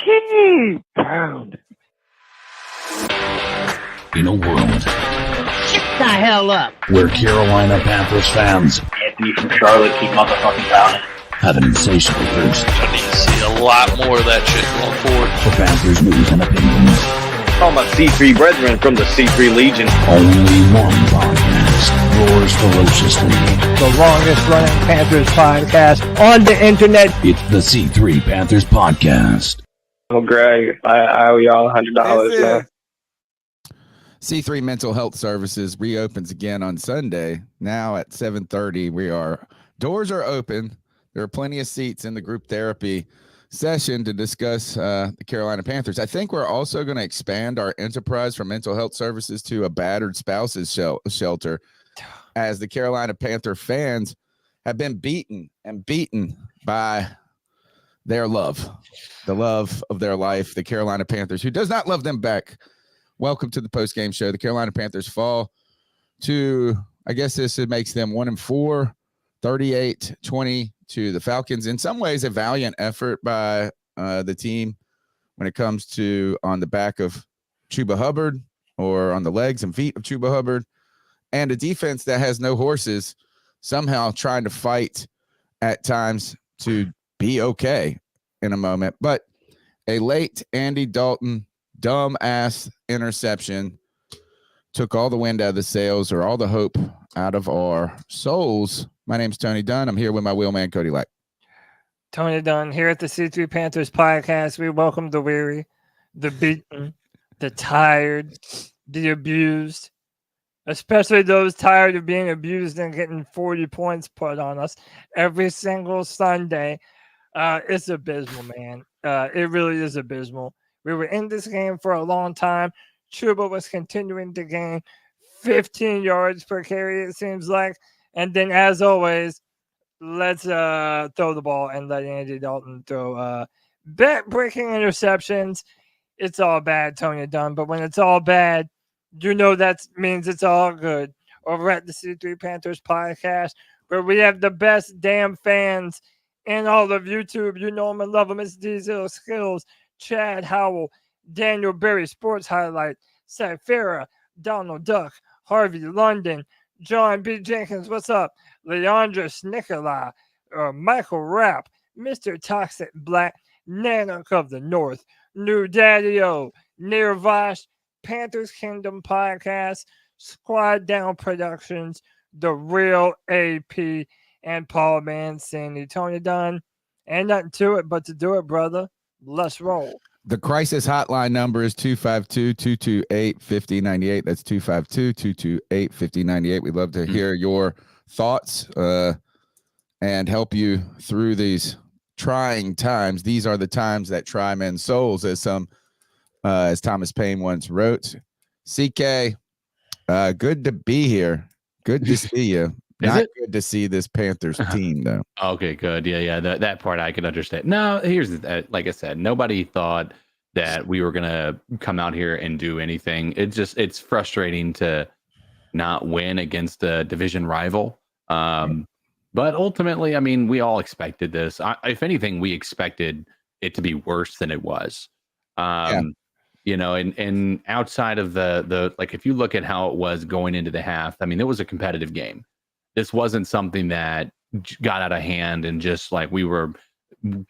Key pound. In a world, Shut the hell up. where Carolina Panthers fans Anthony from Charlotte, keep motherfucking pounding. have an insatiable thirst I need to see a lot more of that shit going forward. for Panthers news and opinions. All my C3 brethren from the C3 Legion. Only one podcast roars ferociously. The longest running Panthers podcast on the internet. It's the C3 Panthers Podcast. Oh, Greg, I owe y'all $100 now. C3 Mental Health Services reopens again on Sunday. Now at 7:30, doors are open. There are plenty of seats in the group therapy session to discuss the Carolina Panthers. I think we're also going to expand our enterprise from mental health services to a battered spouses shelter, as the Carolina Panther fans have been beaten by their love, the love of their life, the Carolina Panthers, who does not love them back. Welcome to the postgame show. The Carolina Panthers fall to, I guess this makes them 1-4, 38-20 to the Falcons. In some ways, a valiant effort by the team when it comes to on the back of Chuba Hubbard or on the legs and feet of Chuba Hubbard, and a defense that has no horses somehow trying to fight at times to be okay in a moment. But a late Andy Dalton dumb-ass interception took all the wind out of the sails, or all the hope out of our souls. My name's Tony Dunn. I'm here with my wheelman, Cody Light. Tony Dunn here at the C3 Panthers Podcast. We welcome the weary, the beaten, the tired, the abused, especially those tired of being abused and getting 40 points put on us every single Sunday. It's abysmal, man. It really is abysmal. We were in this game for a long time. Chuba was continuing to gain 15 yards per carry, it seems like. And then, as always, let's throw the ball and let Andy Dalton throw bet-breaking interceptions. It's all bad, Tony Dunn. But when it's all bad, you know that means it's all good. Over at the C3 Panthers Podcast, where we have the best damn fans in all of YouTube. You know them and love them. It's Diesel Skills, Chad Howell, Daniel Berry, Sports Highlight, Cyphera, Donald Duck, Harvey London, John B. Jenkins, what's up? Leandros Nikolai, Michael Rapp, Mr. Toxic Black, Nanook of the North, New Daddy-O, Nirvash, Panthers Kingdom Podcast, Squad Down Productions, The Real AP, and Paul Mancini. Tony Dunn, ain't nothing to it but to do it, brother. Let's roll. The crisis hotline number is 252-228-5098. That's 252-228-5098. We'd love to hear your thoughts and help you through these trying times. These are the times that try men's souls, as Thomas Paine once wrote. CK, good to be here. Good to see you. Not good to see this Panthers team, though. Okay, good. Yeah. That part I can understand. No, here's like I said, nobody thought that we were gonna come out here and do anything. It's frustrating to not win against a division rival. But ultimately, I mean, we all expected this. If anything, we expected it to be worse than it was. You know, and outside of the like, if you look at how it was going into the half, I mean, it was a competitive game. This wasn't something that got out of hand and just like we were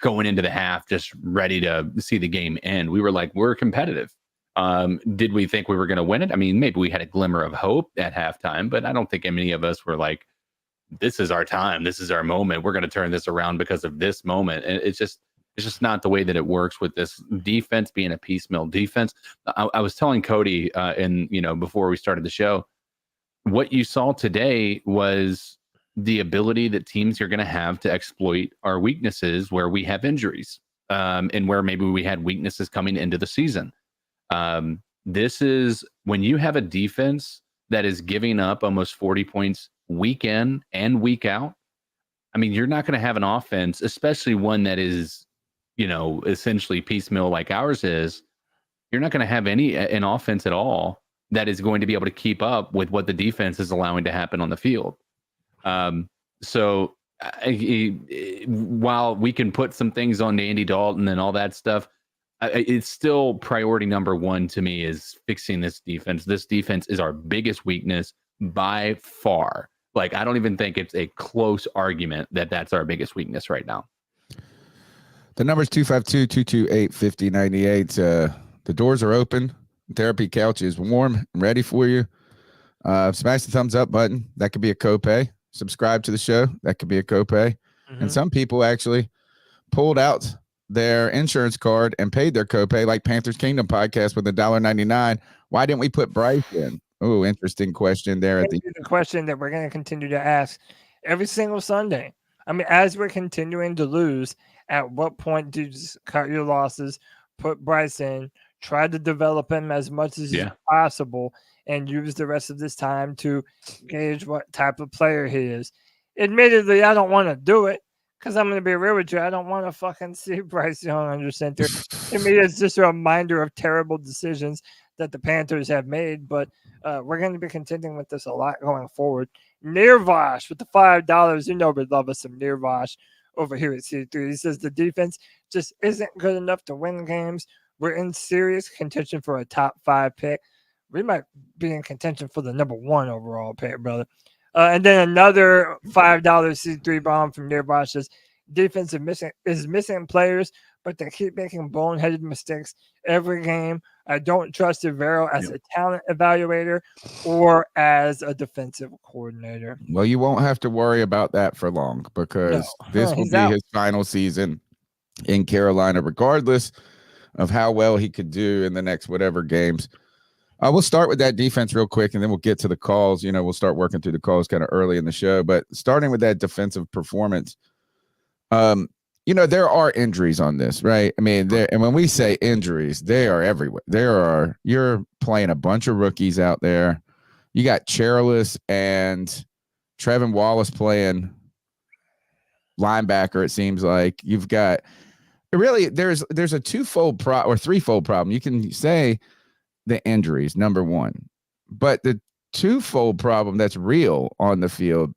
going into the half just ready to see the game end. We were like, we're competitive. Did we think we were going to win it? I mean, maybe we had a glimmer of hope at halftime, but I don't think any of us were like, this is our time. This is our moment. We're going to turn this around because of this moment. And it's just not the way that it works with this defense being a piecemeal defense. I was telling Cody before we started the show, what you saw today was the ability that teams are going to have to exploit our weaknesses where we have injuries, and where maybe we had weaknesses coming into the season. This is when you have a defense that is giving up almost 40 points week in and week out. I mean, you're not going to have an offense, especially one that is, essentially piecemeal like ours is. You're not going to have an offense at all that is going to be able to keep up with what the defense is allowing to happen on the field. So while we can put some things on Andy Dalton and all that stuff, it's still priority number one to me is fixing this defense. This defense is our biggest weakness by far. Like, I don't even think it's a close argument that that's our biggest weakness right now. The number's 252-228-5098. The doors are open. Therapy couch is warm and ready for you. Smash the thumbs up button. That could be a copay. Subscribe to the show. That could be a copay. And some people actually pulled out their insurance card and paid their copay, like Panthers Kingdom podcast with $1.99. Why didn't we put Bryce in? Oh, interesting question there. At the question that we're going to continue to ask every single Sunday. I mean, as we're continuing to lose, at what point do you just cut your losses, put Bryce in, try to develop him as much as possible, and use the rest of this time to gauge what type of player he is? Admittedly, I don't want to do it because I'm going to be real with you. I don't want to fucking see Bryce Young under center. To me, it's just a reminder of terrible decisions that the Panthers have made, but we're going to be contending with this a lot going forward. Nirvash with the $5. You know we love us some Nirvash over here at C3. He says the defense just isn't good enough to win games. We're in serious contention for a top 5 pick. We might be in contention for the number 1 overall pick, brother. And then another $5 C3 bomb from Nirvash says defense is missing players, but they keep making boneheaded mistakes every game. I don't trust Rivero as a talent evaluator or as a defensive coordinator. Well, you won't have to worry about that for long because this will be his final season in Carolina, regardless of how well he could do in the next whatever games. We'll start with that defense real quick, and then we'll get to the calls. You know, we'll start working through the calls kind of early in the show. But starting with that defensive performance, you know, there are injuries on this, right? I mean, and when we say injuries, they are everywhere. You're playing a bunch of rookies out there. You got Cherylus and Trevin Wallace playing linebacker, it seems like. You've got really there's a twofold or threefold problem. You can say the injuries, number one, but the twofold problem that's real on the field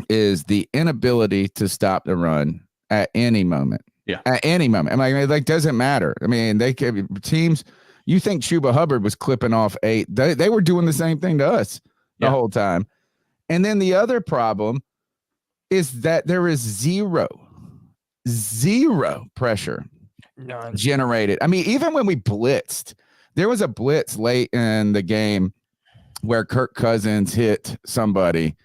is the inability to stop the run at any moment. Yeah. At any moment. I mean, like, doesn't matter. I mean, they could teams. You think Chuba Hubbard was clipping off 8. They were doing the same thing to us the whole time. And then the other problem is that there is zero pressure generated. I mean, even when we blitzed, there was a blitz late in the game where Kirk Cousins hit somebody.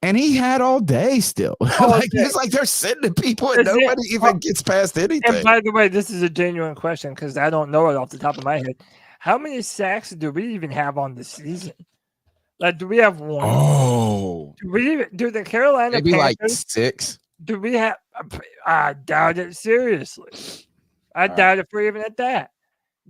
And he had all day still. It's like they're sitting to people and nobody even gets past anything. And by the way, this is a genuine question because I don't know it off the top of my head. How many sacks do we even have on the season? Like, do we have 1? Oh. Do the Carolina maybe Panthers, like 6? Do we have? I doubt it, seriously. I doubt if we're even at that.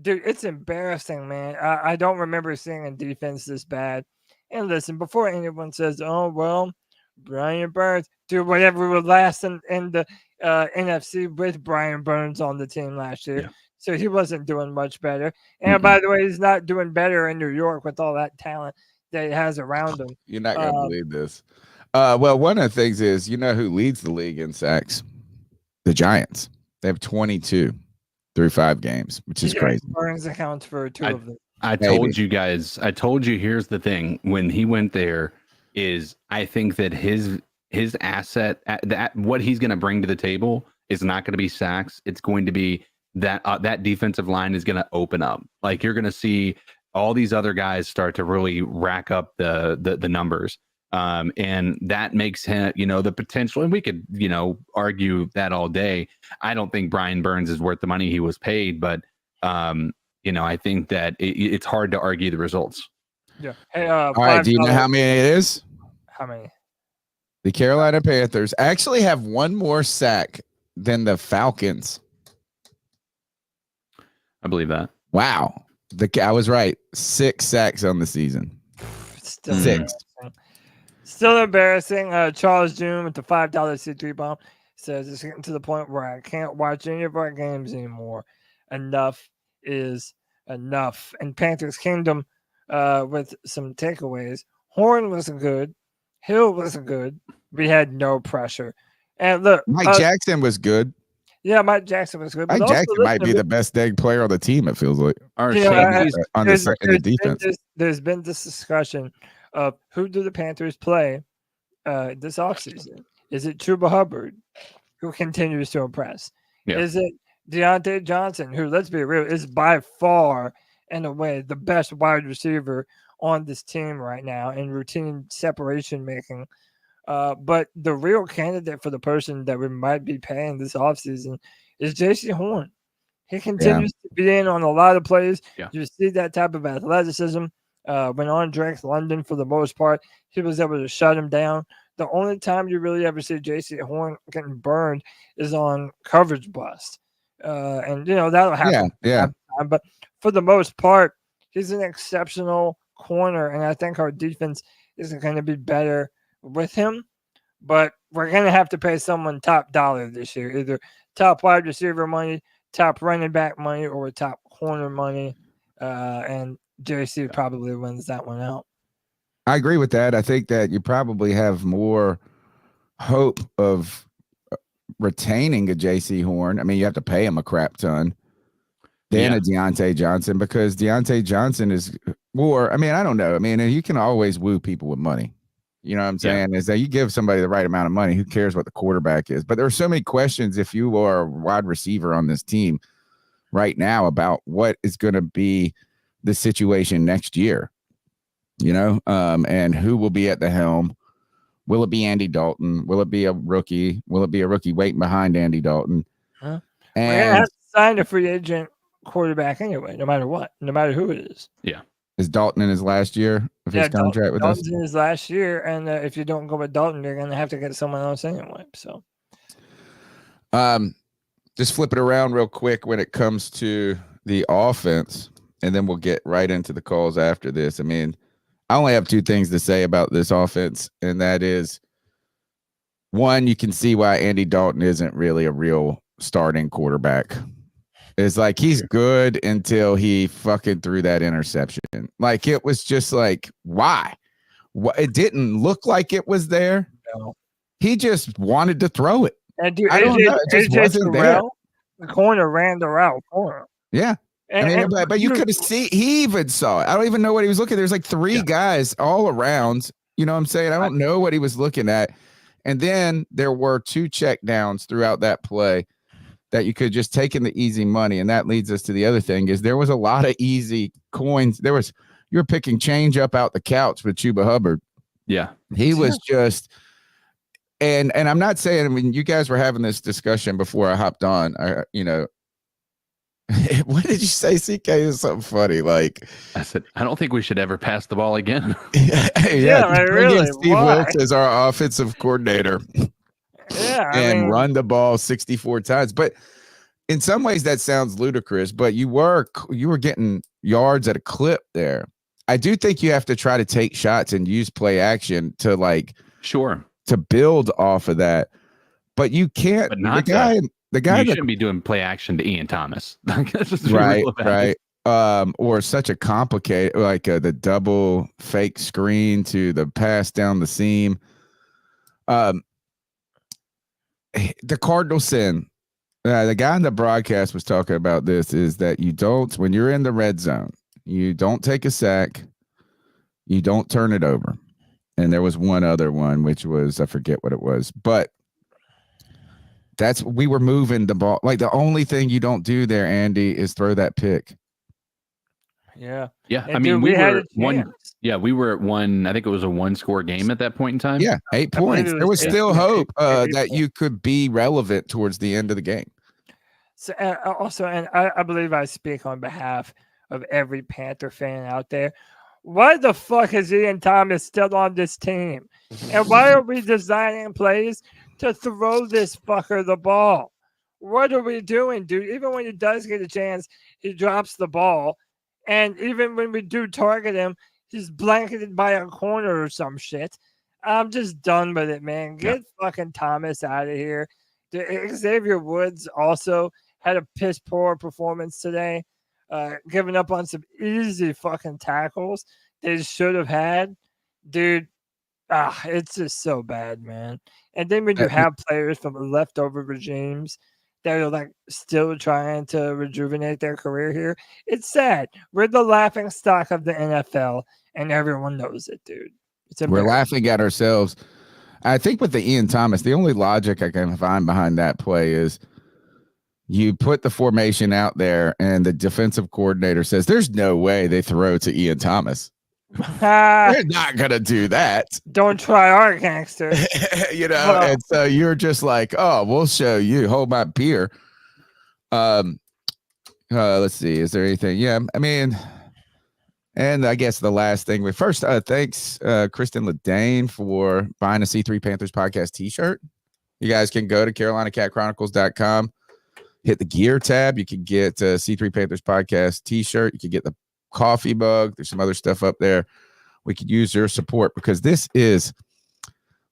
Dude, it's embarrassing, man. I don't remember seeing a defense this bad. And listen, before anyone says, oh, well, Brian Burns, dude, whatever was last in the NFC with Brian Burns on the team last year. Yeah. So he wasn't doing much better. And by the way, he's not doing better in New York with all that talent that he has around him. You're not going to believe this. Well, one of the things is, you know who leads the league in sacks? The Giants. They have 22 through 5 games, which is crazy. Burns accounts for 2 of them. I told you guys, here's the thing. When he went there is I think that his asset, that what he's going to bring to the table is not going to be sacks. It's going to be that defensive line is going to open up. Like, you're going to see all these other guys start to really rack up the numbers. And that makes him, the potential, and we could, argue that all day. I don't think Brian Burns is worth the money he was paid, but, I think that it's hard to argue the results. Yeah. Hey, all right. Do you know how many it is? How many? The Carolina Panthers actually have 1 more sack than the Falcons. I believe that. Wow. I was right. 6 sacks on the season. Still 6. Still embarrassing. Charles June with the $5 C3 bomb says it's getting to the point where I can't watch any of our games anymore. Enough is enough. And Panthers Kingdom with some takeaways. Horn wasn't good. Hill wasn't good. We had no pressure. And look, Mike Jackson was good. Yeah, Mike Jackson was good. But Mike also, Jackson might be the best dang player on the team, it feels like. Our You know, safeties, On the defense. There's been this discussion of who do the Panthers play this offseason? Is it Chuba Hubbard, who continues to impress? Yeah. Is it Deontay Johnson, who, let's be real, is by far and away the best wide receiver on this team right now in routine separation making? But the real candidate for the person that we might be paying this offseason is J.C. Horn. He continues to be in on a lot of plays. Yeah. You see that type of athleticism. When on Drake London, for the most part, he was able to shut him down. The only time you really ever see J.C. Horn getting burned is on coverage bust. And, that'll happen. Yeah. But for the most part, he's an exceptional corner, and I think our defense is going to be better with him. But we're going to have to pay someone top dollar this year, either top wide receiver money, top running back money, or top corner money. And JC probably wins that one out. I agree with that. I think that you probably have more hope of retaining a JC Horn. I mean, you have to pay him a crap ton than a Deontay Johnson, because Deontay Johnson is more. I mean, I don't know. I mean, you can always woo people with money. You know what I'm saying? Is that you give somebody the right amount of money, who cares what the quarterback is? But there are so many questions if you are a wide receiver on this team right now about what is going to be the situation next year, and who will be at the helm. Will it be Andy Dalton? Will it be a rookie? Will it be a rookie waiting behind Andy Dalton? We're going to have to sign a free agent quarterback anyway, no matter what, no matter who it is. Yeah. Is Dalton in his last year of his contract with us? Dalton's in his last year, and if you don't go with Dalton, you're going to have to get someone else anyway. So, just flip it around real quick when it comes to the offense, and then we'll get right into the calls after this. I mean, I only have two things to say about this offense, and that is, one, you can see why Andy Dalton isn't really a real starting quarterback. It's like he's good until he fucking threw that interception. Like, it was just like, why? It didn't look like it was there. No. He just wanted to throw it. And dude, I don't know. It just wasn't there. The corner ran the route for him. Yeah. But you could have seen, he even saw it. I don't even know what he was looking at. There's like three guys all around. You know what I'm saying? I don't know what he was looking at. And then there were two check downs throughout that play that you could just take in the easy money. And that leads us to the other thing, is there was a lot of easy coins. You were picking change up out the couch with Chuba Hubbard. Yeah. He was just, and I'm not saying, I mean, you guys were having this discussion before I hopped on, what did you say, CK? Is something funny. Like, I said, I don't think we should ever pass the ball again. Really. Steve Wilkes as our offensive coordinator. Yeah, run the ball 64 times. But in some ways that sounds ludicrous, but you were getting yards at a clip there. I do think you have to try to take shots and use play action to to build off of that. But you can't. But not the guy you shouldn't be doing play action to Ian Thomas. Right. Or such a complicated, like the double fake screen to the pass down the seam. The cardinal sin, the guy in the broadcast was talking about this, is that when you're in the red zone, you don't take a sack, you don't turn it over. And there was one other one, which was, I forget what it was, but we were moving the ball. Like, the only thing you don't do there, Andy, is throw that pick. Yeah. Yeah. And I mean, we were one. Yeah, we were at one. I think it was a 1-score game at that point in time. Yeah, 8 points. There was still hope that you could be relevant towards the end of the game. So I believe I speak on behalf of every Panther fan out there. Why the fuck is Ian Thomas still on this team? And why are we designing plays to throw this fucker the ball? What are we doing, dude? Even when he does get a chance, he drops the ball. And even when we do target him, he's blanketed by a corner or some shit. I'm just done with it, man. Get fucking Thomas out of here. Xavier Woods also had a piss poor performance today, giving up on some easy fucking tackles they should have had. Dude, it's just so bad, man. And then when you have players from leftover regimes that are like still trying to rejuvenate their career here. It's sad. We're the laughing stock of the NFL, and everyone knows it, dude. We're laughing at ourselves. I think with the Ian Thomas, the only logic I can find behind that play is you put the formation out there, and the defensive coordinator says, "There's no way they throw to Ian Thomas." They're not gonna do that. Don't try our gangster. And so you're just like, oh, we'll show you. Hold my beer. Let's see. Is there anything? Yeah, I mean, and I guess the last thing. First, thanks, Kristen Ledane, for buying a C3 Panthers Podcast T-shirt. You guys can go to CarolinaCatChronicles.com, hit the gear tab. You can get a C3 Panthers Podcast T-shirt. You can get the coffee mug. There's some other stuff up there. We could use your support, because this is,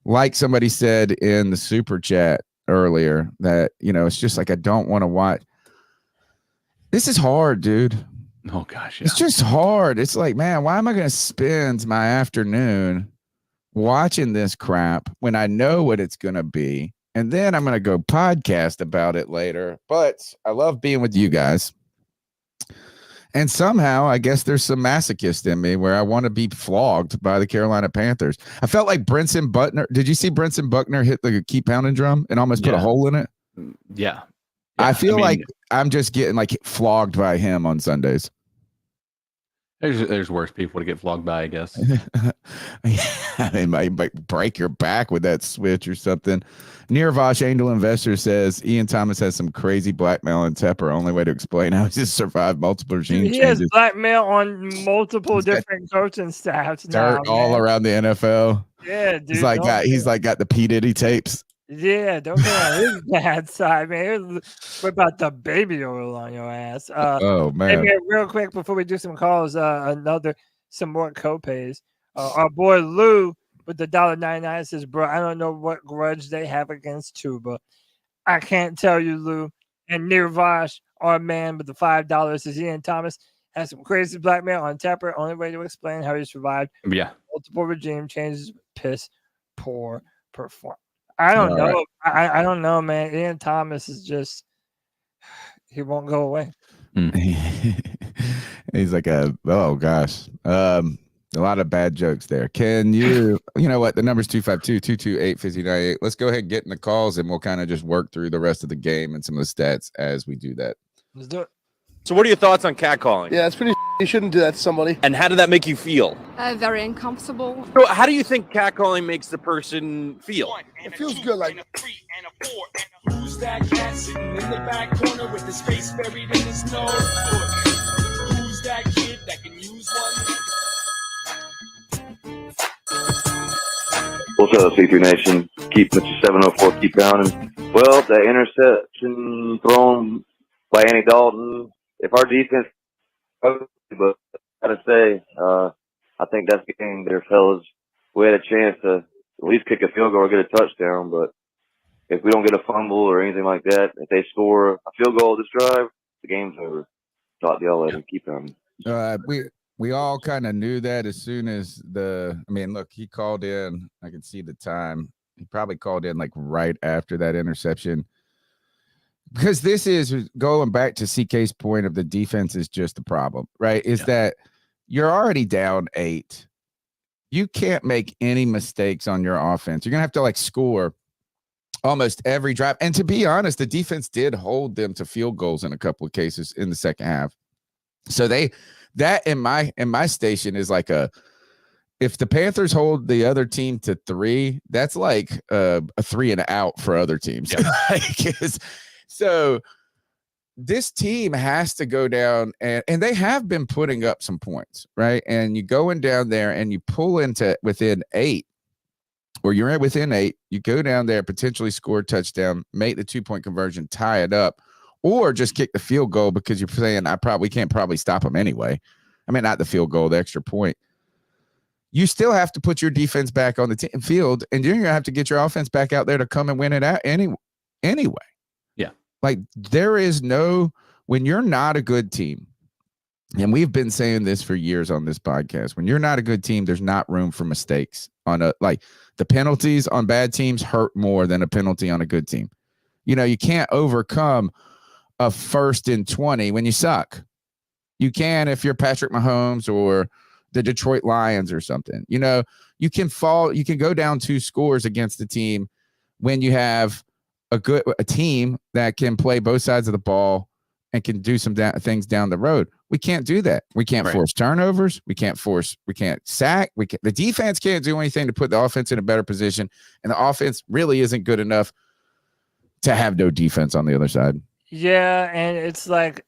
like somebody said in the super chat earlier, that it's just like, I don't want to watch. This is hard, dude. Oh gosh, It's just hard. It's like, man, why am I going to spend my afternoon watching this crap when I know what it's going to be, and then I'm going to go podcast about it later? But I love being with you guys. And somehow, I guess there's some masochist in me where I want to be flogged by the Carolina Panthers. I felt like Brenson Butner. Did you see Brenson Buckner hit the keep pounding drum and almost put a hole in it? Yeah. I feel like I'm just getting like flogged by him on Sundays. There's worse people to get flogged by, I guess. They might break your back with that switch or something. Nirvash Angel Investor says Ian Thomas has some crazy blackmail on Tepper. Only way to explain how he's survived multiple regime changes. He has blackmail on multiple different coaching staffs. Dirt all around the NFL. Yeah, dude. He's like got the P. Diddy tapes. Yeah, don't get on his bad side, man. We're about the baby oil on your ass. Oh man! Hey, man, real quick before we do some calls, some more co-pays. Our boy Lou with the $1.99 says, "Bro, I don't know what grudge they have against Tuba. I can't tell you, Lou." And Nirvash, our man with the $5, says Ian Thomas has some crazy blackmail on Tepper. Only way to explain how he survived multiple regime changes. Piss poor performance. I don't know. Right. I don't know, man. Ian Thomas is just, he won't go away. He's like oh gosh. A lot of bad jokes there. Can you know what? The number's 252-228-5098. Let's go ahead and get in the calls, and we'll kind of just work through the rest of the game and some of the stats as we do that. Let's do it. So what are your thoughts on catcalling? Yeah, it's pretty. You shouldn't do that to somebody. And how did that make you feel? Very uncomfortable. So how do you think catcalling makes the person feel? It feels good, like. Who's that cat sitting in the back corner with his face buried in his nose? Who's that kid that can use one? What's up, C3 Nation? Keep Mr. 704, keep pounding. Well, that interception thrown by Andy Dalton, if our defense, but I gotta say, I think that's getting there, fellas. We had a chance to at least kick a field goal or get a touchdown, but if we don't get a fumble or anything like that, if they score a field goal this drive, the game's over. Talk to y'all later. Keep pounding. We all kind of knew that as soon as look, he called in. I can see the time. He probably called in like right after that interception. Because this is going back to CK's point of the defense is just the problem, right? Is that you're already down 8. You can't make any mistakes on your offense. You're going to have to like score almost every drive. And to be honest, the defense did hold them to field goals in a couple of cases in the second half. So that in my station is like if the Panthers hold the other team to 3, that's like a 3 and out for other teams. So this team has to go down, and they have been putting up some points, right? And you going down there and you pull into within 8, or you're at within 8, you go down there, potentially score a touchdown, make the 2-point conversion, tie it up, or just kick the field goal because you're saying we can't probably stop them anyway. I mean, not the field goal, the extra point. You still have to put your defense back on the field, and you're going to have to get your offense back out there to come and win it out anyway. Yeah. Like there is when you're not a good team, and we've been saying this for years on this podcast, when you're not a good team, there's not room for mistakes the penalties on bad teams hurt more than a penalty on a good team. You can't overcome a 1st and 20 when you suck. You can if you're Patrick Mahomes or the Detroit Lions or something. You can go down 2 scores against the team when you have a team that can play both sides of the ball and can do some things down the road. We can't do that. We can't force turnovers. We can't sack. The defense can't do anything to put the offense in a better position. And the offense really isn't good enough to have no defense on the other side. Yeah. And it's like,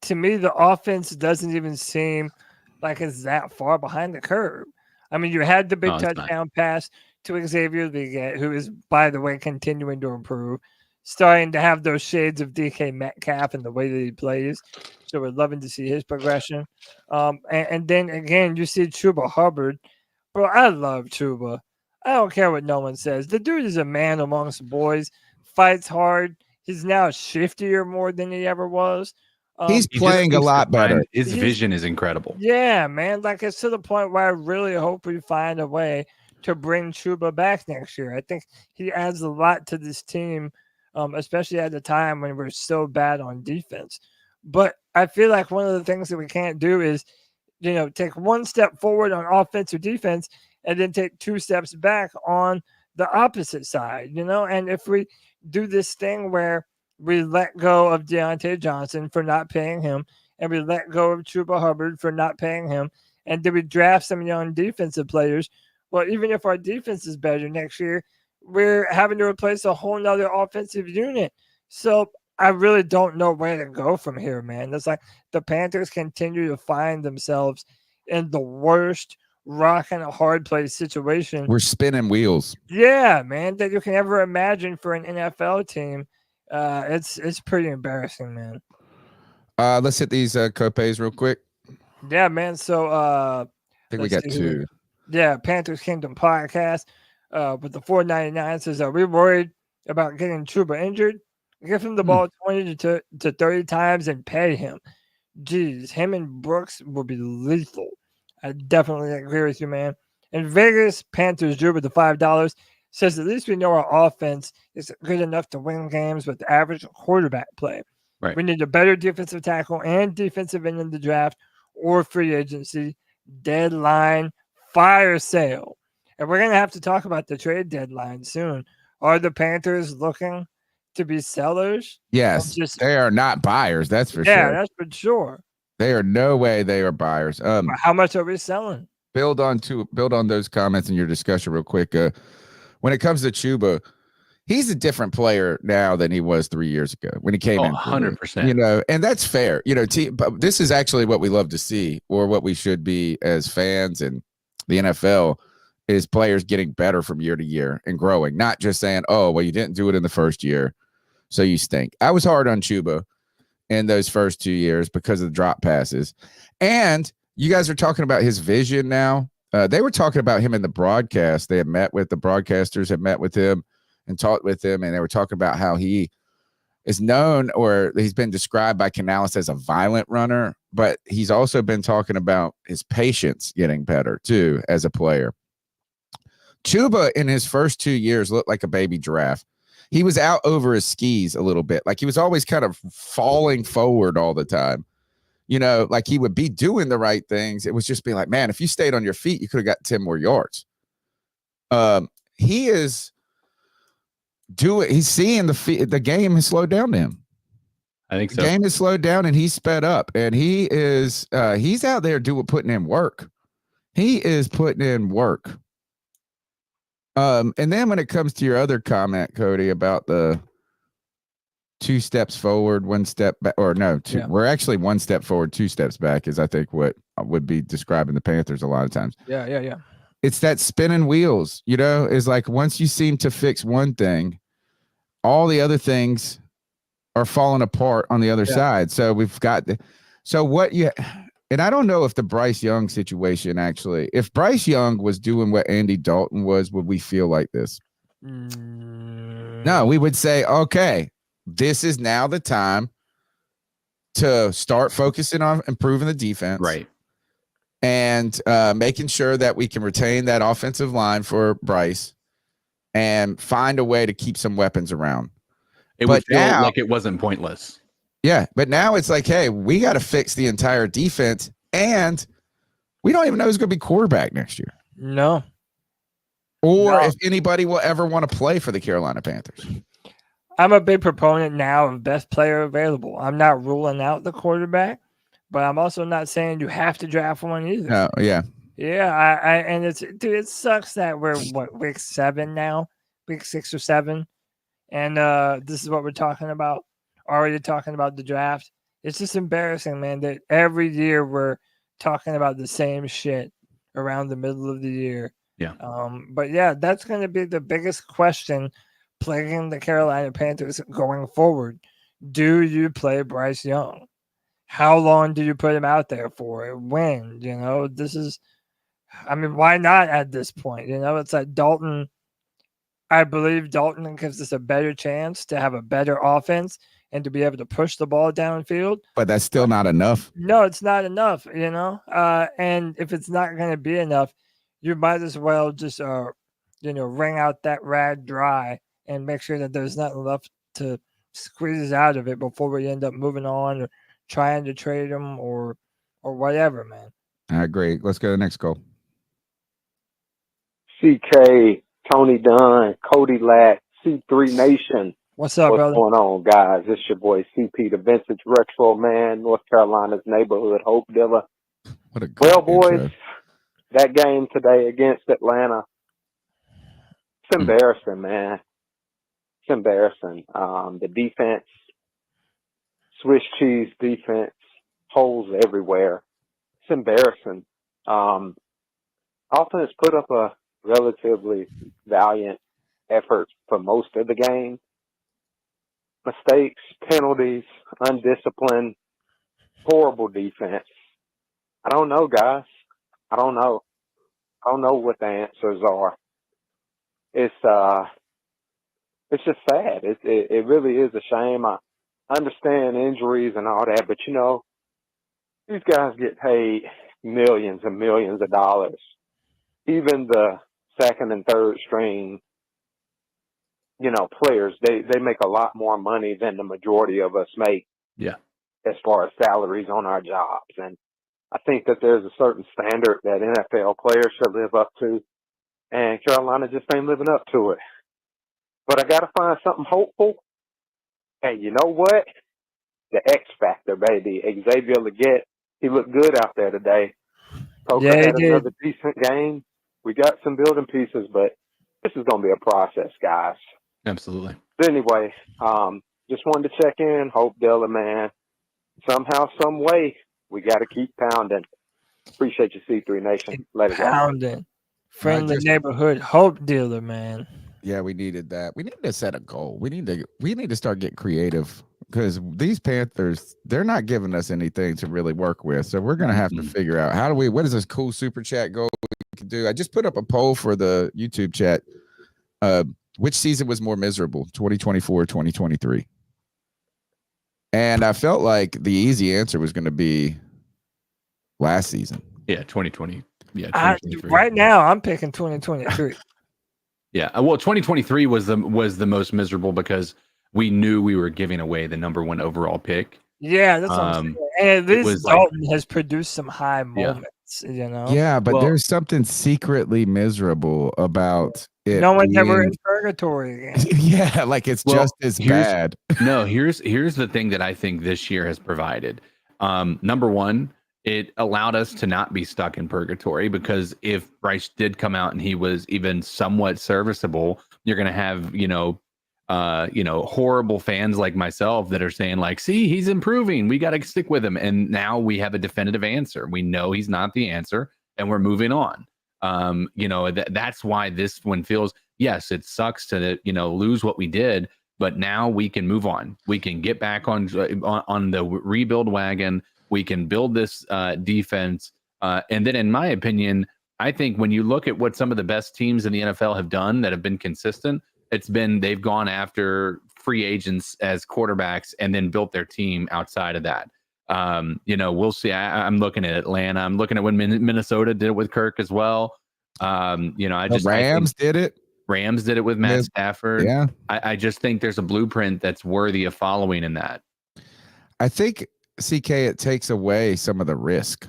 to me, the offense doesn't even seem like it's that far behind the curve. I mean, you had the big touchdown pass to Xavier Leggett, who is, by the way, continuing to improve, starting to have those shades of DK Metcalf and the way that he plays. So we're loving to see his progression. And then, again, you see Chuba Hubbard. Bro, I love Chuba. I don't care what no one says. The dude is a man amongst boys, fights hard. He's now shiftier more than he ever was. He's playing a lot better. His vision is incredible. Yeah, man. Like, it's to the point where I really hope we find a way to bring Chuba back next year. I think he adds a lot to this team, especially at the time when we're so bad on defense. But I feel like one of the things that we can't do is, take one step forward on offense or defense and then take 2 steps back on the opposite side, And if we do this thing where we let go of Deontay Johnson for not paying him, and we let go of Chuba Hubbard for not paying him, and then we draft some young defensive players. Well, even if our defense is better next year, we're having to replace a whole nother offensive unit. So I really don't know where to go from here, man. It's like the Panthers continue to find themselves in the worst rock and a hard place situation. We're spinning wheels. Yeah, man, that you can ever imagine for an NFL team. It's pretty embarrassing, man. Let's hit these copays real quick. Yeah, man. So I think we got 2. Yeah, Panthers Kingdom podcast with the $4.99 says, are we worried about getting Chuba injured? Give him the ball 20 to 30 times and pay him. Jeez, him and Brooks will be lethal. I definitely agree with you, man. In Vegas, Panthers Drew with the $5 says, at least we know our offense is good enough to win games with average quarterback play. Right. We need a better defensive tackle and defensive end in the draft or free agency, deadline, fire sale. And we're going to have to talk about the trade deadline soon. Are the Panthers looking to be sellers? Yes. They are not buyers. That's for sure. Yeah, that's for sure. They are no way they are buyers. How much are we selling? Build on those comments in your discussion real quick. When it comes to Chuba, he's a different player now than he was 3 years ago when he came in. 100%. And that's fair. But this is actually what we love to see, or what we should be as fans and the NFL, is players getting better from year to year and growing, not just saying, oh, well, you didn't do it in the first year, so you stink. I was hard on Chuba in those first 2 years because of the drop passes. And you guys are talking about his vision now. They were talking about him in the broadcast. They had met with the broadcasters, had met with him and talked with him, and they were talking about how he is known, or he's been described by Canales as a violent runner, but he's also been talking about his patience getting better too as a player. Chuba in his first 2 years looked like a baby giraffe. He was out over his skis a little bit. Like he was always kind of falling forward all the time. Like he would be doing the right things. It was just being like, man, if you stayed on your feet, you could have got 10 more yards. He is he's seeing the game has slowed down to him. I think so. The game has slowed down and he's sped up, and he is he's out there putting in work. He is putting in work. And then when it comes to your other comment, Cody, about the 2 steps forward, 1 step back, or no, we're actually 1 step forward, 2 steps back is I think what would be describing the Panthers a lot of times. Yeah. It's that spinning wheels, is like once you seem to fix one thing, all the other things are falling apart on the other side. So we've got and I don't know if the Bryce Young situation actually, if Bryce Young was doing what Andy Dalton was, would we feel like this? No, we would say, okay, this is now the time to start focusing on improving the defense. Right. And making sure that we can retain that offensive line for Bryce and find a way to keep some weapons around. It would feel like it wasn't pointless. Yeah, but now it's like, hey, we got to fix the entire defense, and we don't even know who's going to be quarterback next year. No. Or if anybody will ever want to play for the Carolina Panthers. I'm a big proponent now of best player available. I'm not ruling out the quarterback, but I'm also not saying you have to draft one either. No, yeah. Yeah, and it sucks that we're week 7 now, week 6 or 7, and this is what we're talking about. Already talking about the draft. It's just embarrassing, man, that every year we're talking about the same shit around the middle of the year. Yeah. But yeah, that's going to be the biggest question plaguing the Carolina Panthers going forward. Do you play Bryce Young? How long do you put him out there for? When? This is, why not at this point? It's like Dalton. I believe Dalton gives us a better chance to have a better offense and to be able to push the ball downfield. But that's still not enough. No, it's not enough, and if it's not going to be enough, you might as well just, wring out that rag dry and make sure that there's nothing left to squeeze out of it before we end up moving on or trying to trade him or whatever, man. I agree. Let's go to the next call. CK, Tony Dunn, Cody Lack, C3 Nation. What's up, brother? What's going on, guys? It's your boy CP, the Vintage Retro Man, North Carolina's neighborhood hope dealer. What a well, boys, that game today against Atlanta, it's embarrassing, man. It's embarrassing. The defense, Swiss cheese defense, holes everywhere. It's embarrassing. Offense put up a relatively valiant effort for most of the game. Mistakes, penalties, undisciplined, horrible defense. I don't know, guys. I don't know what the answers are. It's just sad. It really is a shame. I understand injuries and all that, but these guys get paid millions and millions of dollars. Even the second and third string, players, they make a lot more money than the majority of us make. Yeah. As far as salaries on our jobs. And I think that there's a certain standard that NFL players should live up to. And Carolina just ain't living up to it. But I got to find something hopeful. And you know what? The X Factor, baby. Xavier Legette, he looked good out there today. Coker had another decent game. We got some building pieces, but this is going to be a process, guys. Absolutely. But anyway, just wanted to check in. Hope Della, man. Somehow, some way, we got to keep pounding. Appreciate you, C3 Nation. Let it go. Pounding. Friendly neighborhood hope dealer, man. Yeah, we needed that. We need to set a goal. We need to start getting creative because these Panthers, they're not giving us anything to really work with. So we're gonna have to figure out what is this cool super chat goal we can do. I just put up a poll for the YouTube chat. Which season was more miserable, 2024 or 2023? And I felt like the easy answer was going to be last season. Yeah, 2020. Yeah, 2023. Right now, I'm picking 2023. Yeah, well, 2023 was the most miserable because we knew we were giving away the number 1 overall pick. Yeah, that's what I'm saying. And at least Dalton has produced some high moments, Yeah, but there's something secretly miserable about it. No one's ever in purgatory again. Yeah, like it's just as bad. No, here's the thing that I think this year has provided. Number 1, it allowed us to not be stuck in purgatory because if Bryce did come out and he was even somewhat serviceable, you're going to have, horrible fans like myself that are saying like, see, he's improving. We got to stick with him. And now we have a definitive answer. We know he's not the answer and we're moving on. That's why this one feels, yes, it sucks to, lose what we did, but now we can move on. We can get back on the rebuild wagon. We can build this defense. And then in my opinion, I think when you look at what some of the best teams in the NFL have done that have been consistent, they've gone after free agents as quarterbacks and then built their team outside of that. We'll see. I'm looking at Atlanta. I'm looking at what Minnesota did with Kirk as well. The Rams did it. Rams did it with Matt Stafford. Yeah. I just think there's a blueprint that's worthy of following in that. I think, CK, it takes away some of the risk.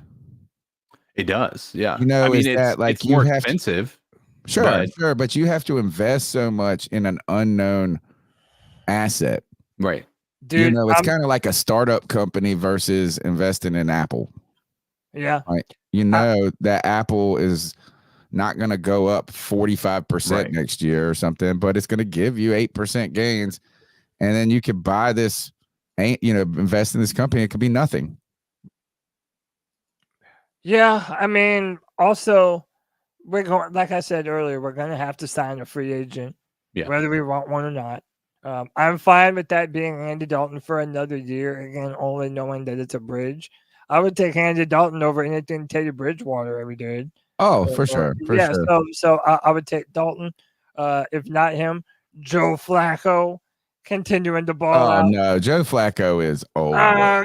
It does, yeah. You know, I mean, it's more expensive. Sure, but you have to invest so much in an unknown asset. Right. Dude, you know, it's kind of like a startup company versus investing in Apple. Yeah. Right. You know that Apple is not going to go up 45% next year or something, but it's going to give you 8% gains. And then you could buy this, invest in this company. It could be nothing. Yeah. I mean, also, we're going, like I said earlier, we're going to have to sign a free agent, whether we want one or not. I'm fine with that being Andy Dalton for another year. Again, only knowing that it's a bridge. I would take Andy Dalton over anything Teddy Bridgewater ever did. Oh, for sure. So I would take Dalton. If not him, Joe Flacco continuing the ball out. No, Joe Flacco is old.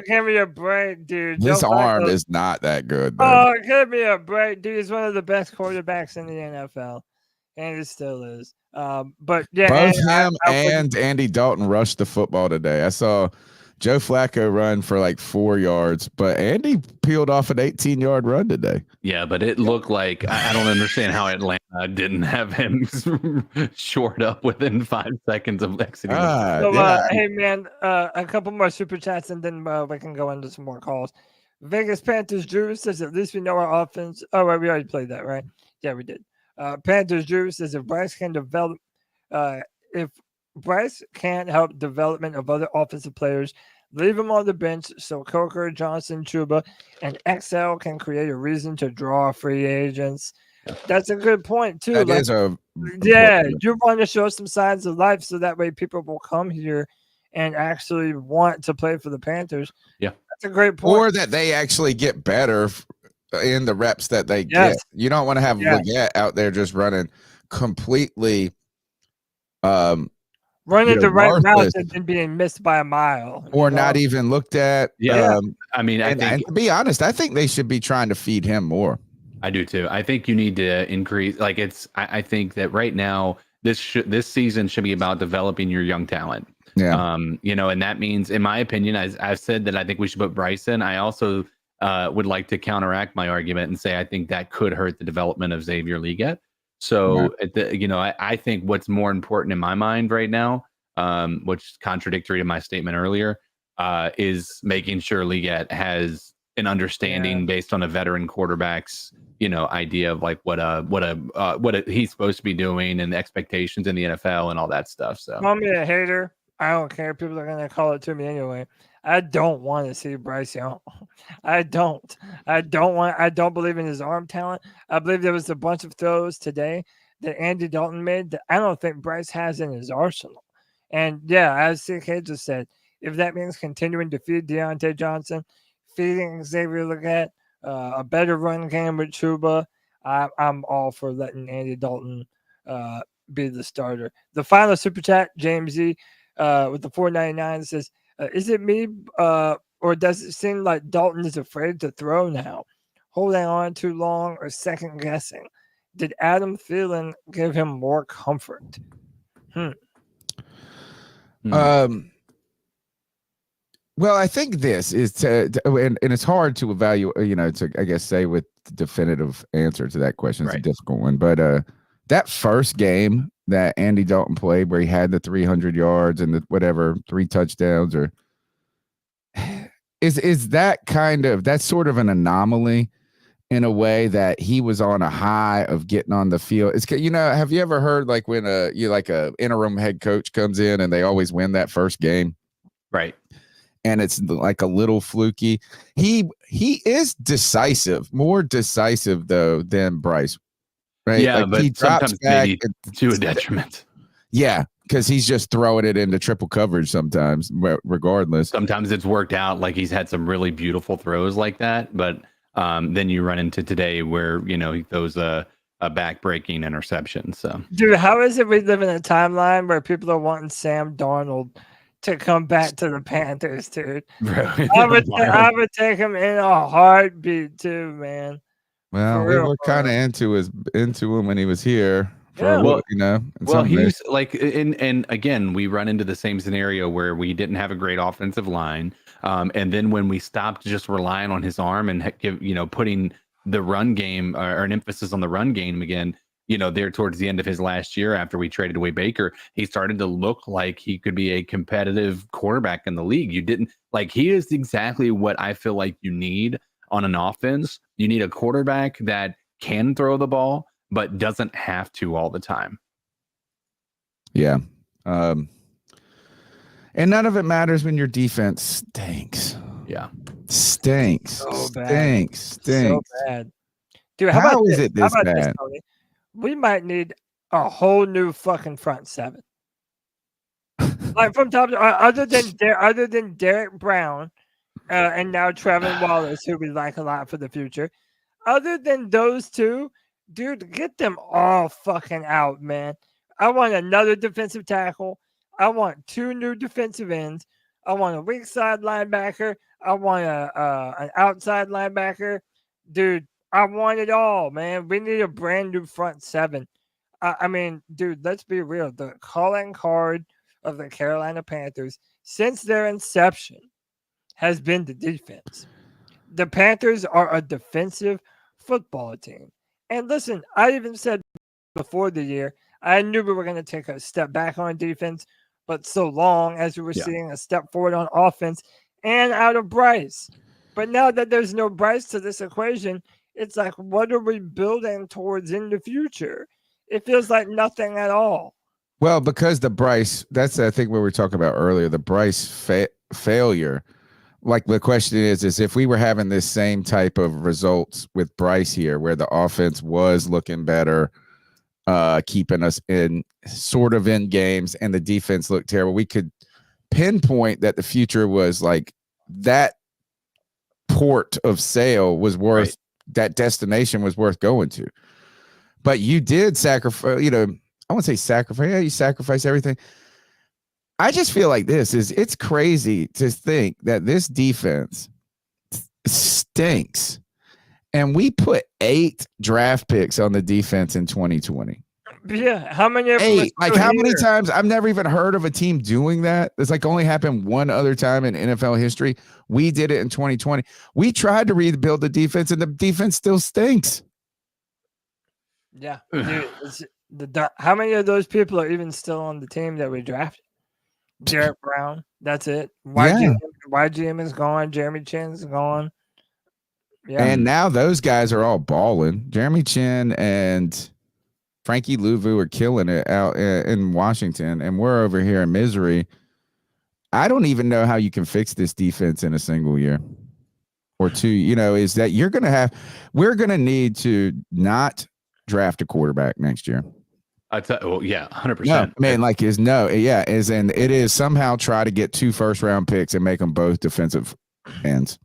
Give me a break, dude. His Joe arm Flacco, is not that good. Though. Give me a break, dude. He's one of the best quarterbacks in the NFL, and it still is. But yeah, both him and Andy Dalton rushed the football today. I saw Joe Flacco run for like 4 yards, but Andy peeled off an 18-yard run today. Yeah, but it looked like I don't understand how Atlanta didn't have him short up within 5 seconds of exiting. Hey man, a couple more super chats and then we can go into some more calls. Vegas Panthers Drew says at least we know our offense. Oh, right, we already played that, right? Yeah, we did. Panthers Drew says if Bryce can develop, if Bryce can't help development of other offensive players, leave him on the bench so Coker, Johnson, Chuba, and XL can create a reason to draw free agents. That's a good point too. That is you want to show some signs of life so that way people will come here and actually want to play for the Panthers. Yeah, that's a great point. Or that they actually get better in the reps that they get. You don't want to have Leggett out there just running completely running the right route and then being missed by a mile. Or not even looked at. I mean, and to be honest, I think they should be trying to feed him more. I do too. I think you need to increase. Like I think that right now this season should be about developing your young talent. Yeah. And that means, in my opinion, I've said that I think we should put Bryce in. I also would like to counteract my argument and say I think that could hurt the development of Xavier Leggett. So, I think what's more important in my mind right now, which is contradictory to my statement earlier, is making sure Leggett has an understanding based on a veteran quarterback's, idea of like what he's supposed to be doing and the expectations in the NFL and all that stuff. So, call me a hater. I don't care. People are gonna call it to me anyway. I don't want to see Bryce Young. I don't believe in his arm talent. I believe there was a bunch of throws today that Andy Dalton made that I don't think Bryce has in his arsenal. And yeah, as CK just said, if that means continuing to feed Deontay Johnson, feeding Xavier Leggett, a better run game with Chuba, I'm all for letting Andy Dalton be the starter. The final super chat, James Z, with the $4.99 says, is it me or does it seem like Dalton is afraid to throw now? Holding on too long or second guessing? Did Adam Thielen give him more comfort? Well, I think this is and it's hard to evaluate, to, I guess, say with the definitive answer to that question. It's a difficult one. But that first game that Andy Dalton played where he had the 300 yards and the 3 touchdowns, or is that that's sort of an anomaly in a way that he was on a high of getting on the field. It's, have you ever heard like when a interim head coach comes in and they always win that first game? Right. And it's like a little fluky. He is decisive, more decisive though than Bryce. Right? Yeah, like but he drops sometimes back maybe to a detriment. Yeah, because he's just throwing it into triple coverage sometimes, regardless. Sometimes it's worked out, like he's had some really beautiful throws like that, but then you run into today where he throws a back-breaking interception. So, dude, how is it we live in a timeline where people are wanting Sam Darnold to come back to the Panthers, dude? I would take him in a heartbeat too, man. Well, we were kind of into him when he was here for Well, you know. Well, he's like, and again, we run into the same scenario where we didn't have a great offensive line, and then when we stopped just relying on his arm and putting the run game or an emphasis on the run game again, there towards the end of his last year after we traded away Baker, he started to look like he could be a competitive quarterback in the league. He is exactly what I feel like you need on an offense. You need a quarterback that can throw the ball, but doesn't have to all the time. Yeah. And none of it matters when your defense stinks. Yeah. Stinks. So bad. Stinks. So bad. Dude, how How about is this? it this How about this, bad? Tony? We might need a whole new fucking front seven. Like from top to other than Derek Brown and now Trevin Wallace, who we like a lot for the future. Other than those two, dude, get them all fucking out, man. I want another defensive tackle. I want 2 new defensive ends. I want a weak side linebacker. I want an outside linebacker. Dude, I want it all, man. We need a brand new front seven. I mean, dude, let's be real. The calling card of the Carolina Panthers since their inception has been the defense. The Panthers are a defensive football team. And listen, I even said before the year, I knew we were going to take a step back on defense, but so long as we were seeing a step forward on offense and out of Bryce. But now that there's no Bryce to this equation, it's like, what are we building towards in the future? It feels like nothing at all. Well, because the Bryce, that's I think what we were talking about earlier, the Bryce failure. Like the question is if we were having this same type of results with Bryce here, where the offense was looking better, keeping us in games, and the defense looked terrible, we could pinpoint that the future was like that port of sale was worth that destination was worth going to. But you did sacrifice, I wouldn't say sacrifice. Yeah, you sacrifice everything. I just feel like it's crazy to think that this defense stinks. And we put 8 draft picks on the defense in 2020. Yeah. How many? 8. Like how many times? I've never even heard of a team doing that. It's like only happened one other time in NFL history. We did it in 2020. We tried to rebuild the defense and the defense still stinks. Yeah. Dude, how many of those people are even still on the team that we drafted? Derek Brown. That's it. YGM is gone. Jeremy Chin's gone. Yeah. And now those guys are all balling. Jeremy Chin and Frankie Louvu are killing it out in Washington, and we're over here in misery. I don't even know how you can fix this defense in a single year or 2. Is that we're going to need to not draft a quarterback next year. Yeah, 100%. No, man, it is somehow try to get 2 first-round picks and make them both defensive ends.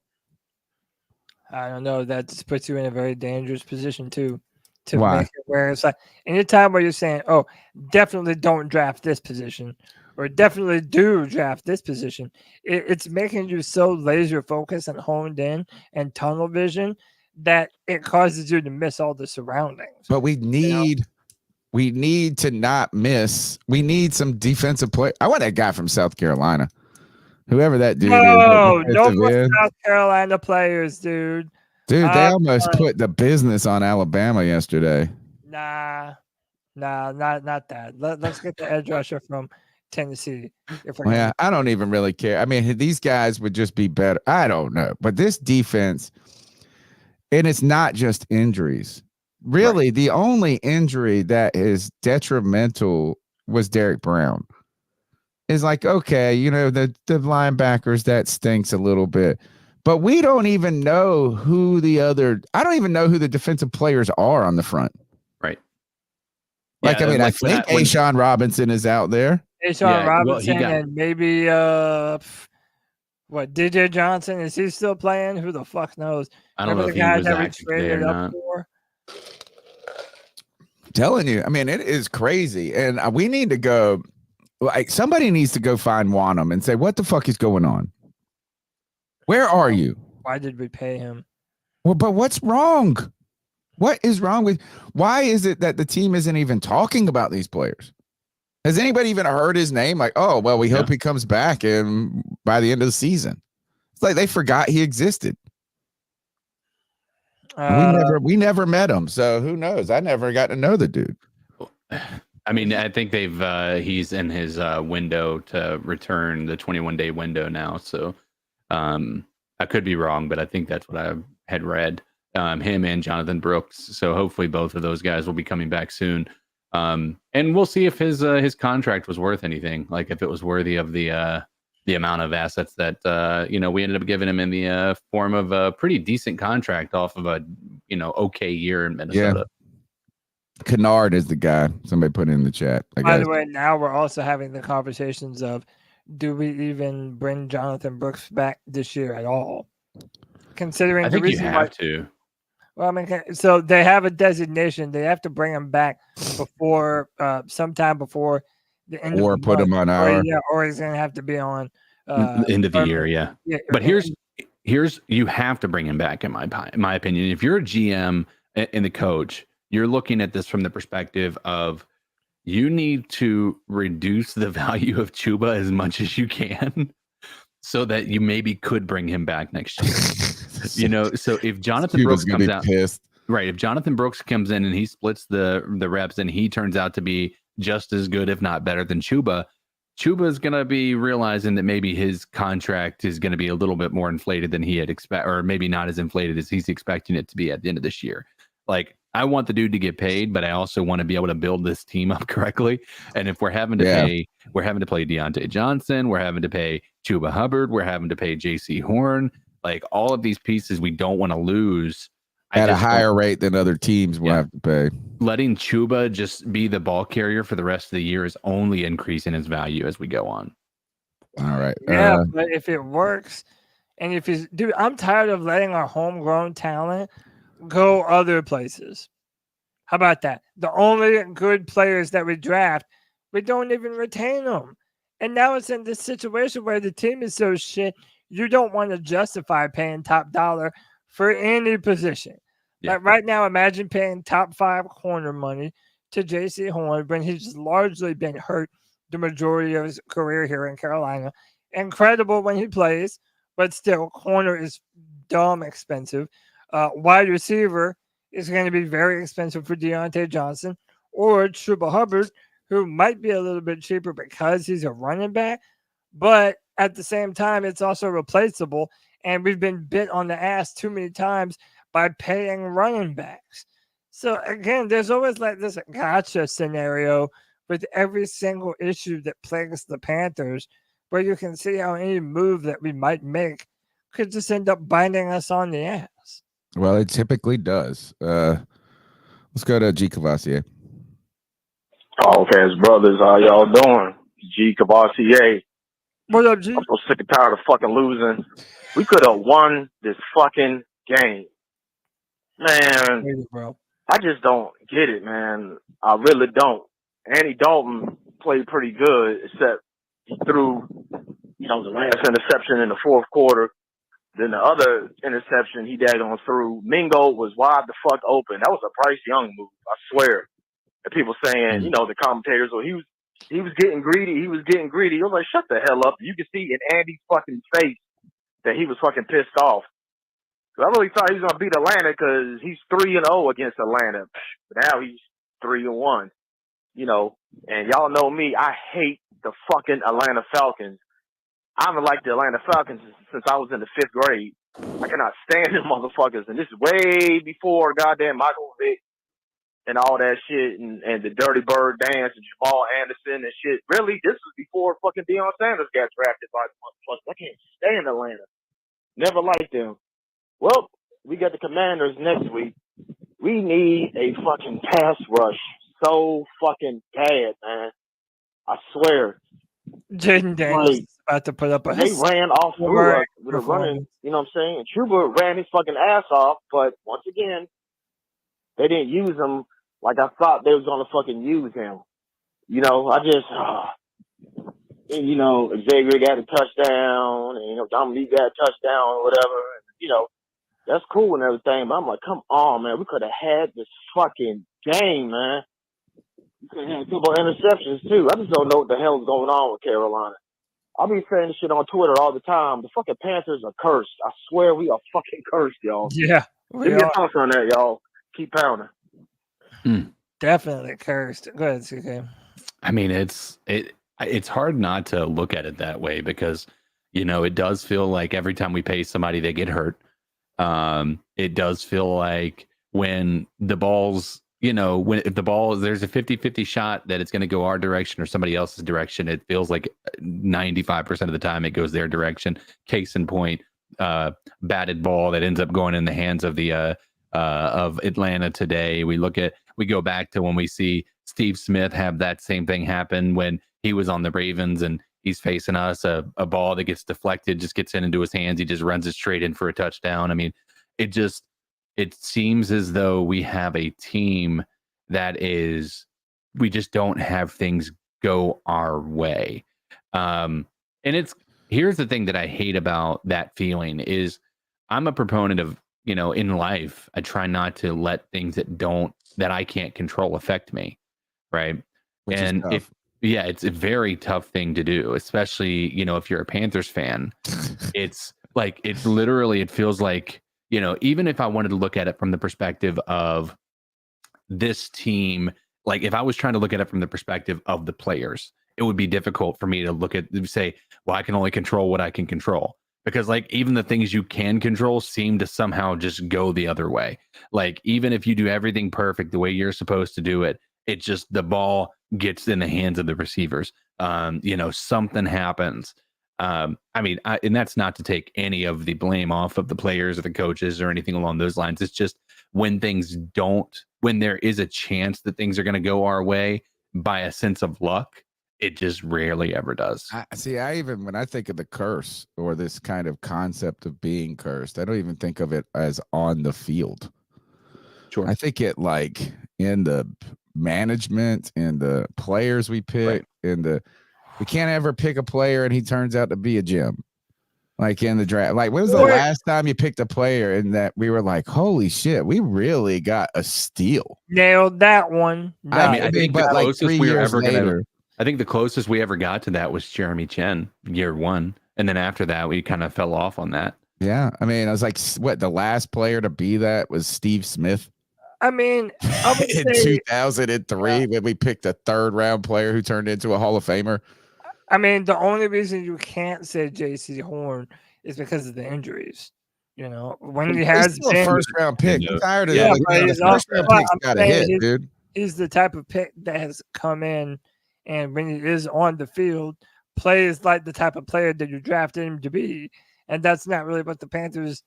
I don't know. That just puts you in a very dangerous position too. To Why? make it where it's like anytime where you're saying, "Oh, definitely don't draft this position," or "Definitely do draft this position," it's making you so laser focused and honed in and tunnel vision that it causes you to miss all the surroundings. But we need to not miss. We need some defensive play. I want that guy from South Carolina. Whoever that dude is. No more South Carolina players, dude. Dude, they almost put the business on Alabama yesterday. Nah, not that. Let's get the edge rusher from Tennessee. I don't even really care. I mean, these guys would just be better. I don't know. But this defense, and it's not just injuries. Really, the only injury that is detrimental was Derek Brown. It's like, okay, the linebackers, that stinks a little bit. But we don't even know I don't even know who the defensive players are on the front. Right. I think Ashawn Robinson is out there. Ashawn Robinson and maybe DJ Johnson, is he still playing? Who the fuck knows? I don't know if he was actually there or not. I'm telling you, I mean, it is crazy. And we need to go, somebody needs to go find Wanham and say, what the fuck is going on? Where are you? Why did we pay him? Well, but what's wrong? What is wrong with? Why is it that the team isn't even talking about these players? Has anybody even heard his name? Like, oh, well, we hope he comes back and by the end of the season. It's like they forgot he existed. We never met him, so who knows? I never got to know the dude. I mean, I think he's in his window to return, the 21-day window now. So I could be wrong, but I think that's what I had read. Him and Jonathan Brooks. So hopefully both of those guys will be coming back soon. And we'll see if his contract was worth anything, like if it was worthy of the amount of assets that we ended up giving him in the form of a pretty decent contract off of a okay year in Minnesota. Yeah. Kennard is the guy. Somebody put it in the chat. By the way, now we're also having the conversations of, do we even bring Jonathan Brooks back this year at all? Considering I think you have to. Well, I mean, so they have a designation. They have to bring him back before sometime before the end or of the put month. him on our. Or he's going to have to be on end of the year. Yeah. But here's you have to bring him back in my opinion. If you're a GM and the coach, you're looking at this from the perspective of you need to reduce the value of Chuba as much as you can so that you maybe could bring him back next year. So if Jonathan Brooks comes out, right, if Jonathan Brooks comes in and he splits the reps and he turns out to be just as good, if not better than Chuba is going to be realizing that maybe his contract is going to be a little bit more inflated than he had expected, or maybe not as inflated as he's expecting it to be at the end of this year. Like, I want the dude to get paid, but I also want to be able to build this team up correctly. And if we're having to play Deontay Johnson, we're having to pay Chuba Hubbard, we're having to pay JC Horn, like all of these pieces we don't want to lose at a higher rate than other teams will have to pay. Letting Chuba just be the ball carrier for the rest of the year is only increasing his value as we go on. All right. Yeah, but if it works, and if he's, dude, I'm tired of letting our homegrown talent go other places. How about that? The only good players that we draft, we don't even retain them. And now it's in this situation where the team is so shit, you don't want to justify paying top dollar for any position. Yeah. Like right now, imagine paying top 5 corner money to JC Horn when he's largely been hurt the majority of his career here in Carolina. Incredible when he plays, but still, corner is dumb expensive. Wide receiver is going to be very expensive for Deontay Johnson or Chuba Hubbard, who might be a little bit cheaper because he's a running back. But at the same time, it's also replaceable. And we've been bit on the ass too many times by paying running backs. So again, there's always like this gotcha scenario with every single issue that plagues the Panthers, where you can see how any move that we might make could just end up binding us on the ass. Well, it typically does. Let's go to G. Cavassier. Offense brothers, how y'all doing? G. Cavassier. What up, G? I'm so sick and tired of fucking losing. We could have won this fucking game. Man, bro. I just don't get it, man. I really don't. Andy Dalton played pretty good, except he threw, the last interception in the fourth quarter. Then the other interception he daggone threw, Mingo was wide the fuck open. That was a Bryce Young move, I swear. And people saying, the commentators, well, he was getting greedy. He was getting greedy. I was like, shut the hell up. You can see in Andy's fucking face that he was fucking pissed off. I really thought he was going to beat Atlanta because he's 3-0 against Atlanta. But now he's 3-1, And y'all know me. I hate the fucking Atlanta Falcons. I haven't liked the Atlanta Falcons since I was in the 5th grade. I cannot stand them motherfuckers. And this is way before goddamn Michael Vick and all that shit and the Dirty Bird dance and Jamal Anderson and shit. Really, this was before fucking Deion Sanders got drafted by the motherfuckers. I can't stand Atlanta. Never liked them. Well, we got the Commanders next week. We need a fucking pass rush so fucking bad, man. I swear. Jaden Daniels is about to put up a... They ran off through us with a running, you know what I'm saying? And Chuba ran his fucking ass off, but once again, they didn't use him like I thought they was going to fucking use him. Xavier got a touchdown, and Dominique got a touchdown or whatever. That's cool and everything, but I'm like, come on, man. We could have had this fucking game, man. We could have had a couple of interceptions, too. I just don't know what the hell is going on with Carolina. I'll be saying this shit on Twitter all the time. The fucking Panthers are cursed. I swear we are fucking cursed, y'all. Yeah. Give me your thoughts on that, y'all. Keep pounding. Definitely cursed. Go ahead, CK. I mean, it's hard not to look at it that way because, it does feel like every time we pay somebody, they get hurt. It does feel like when the ball's, if the ball, there's a 50-50 shot that it's going to go our direction or somebody else's direction, it feels like 95% of the time it goes their direction. Case in point, batted ball that ends up going in the hands of the of Atlanta today. We go back to when we see Steve Smith have that same thing happen when he was on the Ravens and he's facing us, a ball that gets deflected, just gets into his hands. He just runs it straight in for a touchdown. I mean, it seems as though we have a team we just don't have things go our way. And here's the thing that I hate about that feeling is I'm a proponent of, in life, I try not to let things that I can't control affect me. Right. Which and is tough. it's a very tough thing to do, especially, if you're a Panthers fan. It's like, it feels like, even if I wanted to look at it from the perspective of this team, like if I was trying to look at it from the perspective of the players, it would be difficult for me to say, well, I can only control what I can control. Because like even the things you can control seem to somehow just go the other way. Like even if you do everything perfect the way you're supposed to do it, it just the ball gets in the hands of the receivers. Something happens. And that's not to take any of the blame off of the players or the coaches or anything along those lines. It's just when there is a chance that things are going to go our way by a sense of luck, it just rarely ever does. When I think of the curse or this kind of concept of being cursed, I don't even think of it as on the field. Sure. I think it like in the management and the players we pick we can't ever pick a player and he turns out to be a gem. Like in the draft. Like when was the last time you picked a player and that we were like, holy shit, we really got a steal? Nailed that one. I think the closest we were ever later. I think the closest we ever got to that was Jeremy Chen, year one. And then after that, we kind of fell off on that. Yeah. I mean, I was like, the last player to be that was Steve Smith. I mean, I would in say, 2003, when we picked a 3rd round player who turned into a Hall of Famer. I mean, the only reason you can't say J.C. Horn is because of the injuries. When he has a 1st round pick. I'm tired of that. The 1st round pick's got to hit, dude. He's the type of pick that has come in, and when he is on the field, plays like the type of player that you drafted him to be. And that's not really what the Panthers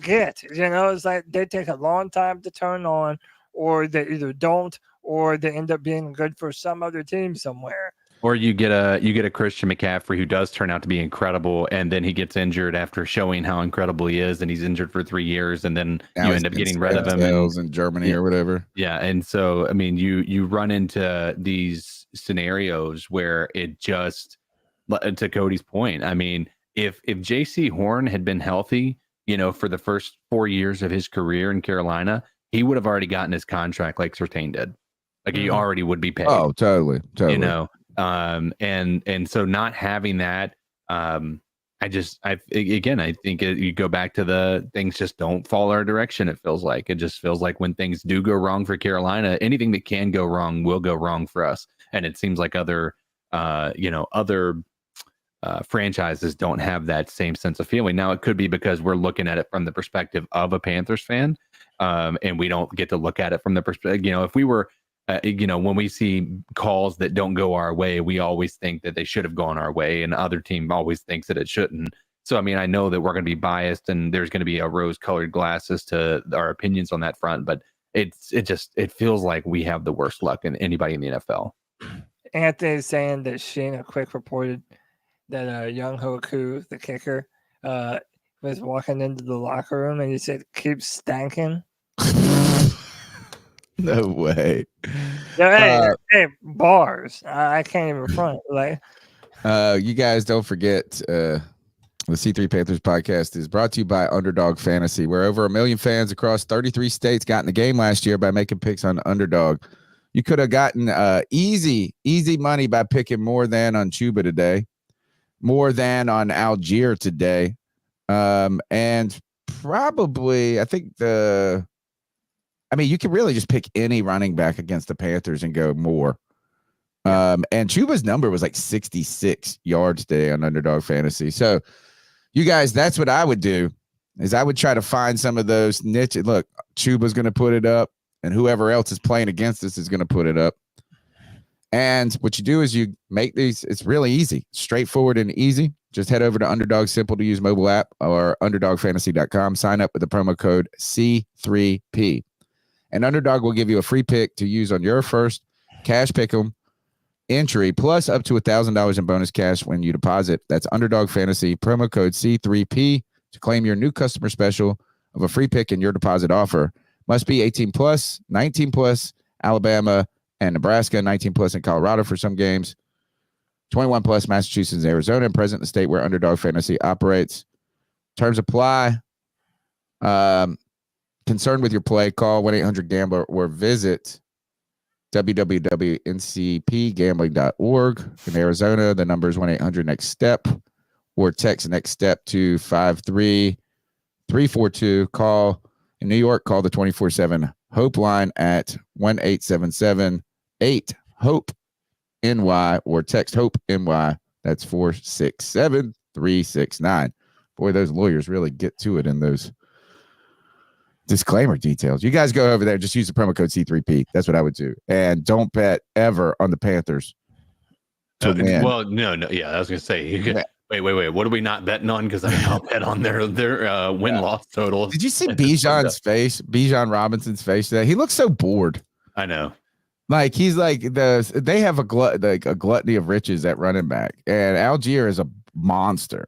get. It's like they take a long time to turn on, or they either don't, or they end up being good for some other team somewhere. Or you get a Christian McCaffrey who does turn out to be incredible, and then he gets injured after showing how incredible he is, and he's injured for 3 years, and then now you end up getting rid of him in Germany or whatever. Yeah, and so I mean, you run into these scenarios where it just, to Cody's point, I mean, if J.C. Horn had been healthy, for the first 4 years of his career in Carolina, he would have already gotten his contract like Surtain did. Like he already would be paid. Oh, totally. And so not having that, I think you go back to the things just don't fall our direction. It just feels like when things do go wrong for Carolina, anything that can go wrong will go wrong for us. And it seems like other franchises don't have that same sense of feeling. Now it could be because we're looking at it from the perspective of a Panthers fan, and we don't get to look at it from the perspective. If we were, when we see calls that don't go our way, we always think that they should have gone our way, and the other team always thinks that it shouldn't. So, I mean, I know that we're going to be biased, and there's going to be a rose-colored glasses to our opinions on that front, but it feels like we have the worst luck in anybody in the NFL. Anthony's saying that Sheena Quick reported that Young Hoku, the kicker, was walking into the locker room and he said, "Keep stanking." No way. Hey, bars. I can't even front. Like, you guys don't forget. The C3 Panthers podcast is brought to you by Underdog Fantasy, where over 1 million fans across 33 states got in the game last year by making picks on Underdog. You could have gotten easy money by picking more than on Chuba today, more than on Algier today, and probably you can really just pick any running back against the Panthers and go more. And Chuba's number was like 66 yards today on Underdog Fantasy. So you guys, that's what I would do, is I would try to find some of those niches. Look, Chuba's going to put it up, and whoever else is playing against us is going to put it up. And what you do is you make these, it's really easy, straightforward and easy. Just head over to Underdog's simple to use mobile app or underdogfantasy.com. Sign up with the promo code C3P. And Underdog will give you a free pick to use on your first cash pick'em entry, plus up to $1,000 in bonus cash when you deposit. That's Underdog Fantasy, promo code C3P to claim your new customer special of a free pick in your deposit offer. Must be 18 plus, 19 plus, Alabama and Nebraska, 19 plus in Colorado for some games, 21 plus Massachusetts and Arizona, and present in the state where Underdog Fantasy operates. Terms apply. Concerned with your play, call 1-800-GAMBLER or visit www.ncpgambling.org. In Arizona, the number is 1-800-NEXT-STEP, or text next step to 53342. Call in New York, call the 24/7 Hope line at 1-877-8-HOPE-NY, or text HOPE-NY. That's 467-369. Boy, those lawyers really get to it in those disclaimer details. You guys go over there, just use the promo code C3P. That's what I would do. And don't bet ever on the Panthers to win. Well, no. Yeah, I was going to say, you can, wait. What are we not betting on? Because I'll bet on their win-loss total. Did you see Bijan Robinson's face today? He looks so bored. I know. Like, he's like, they have a gluttony of riches at running back. And Algier is a monster.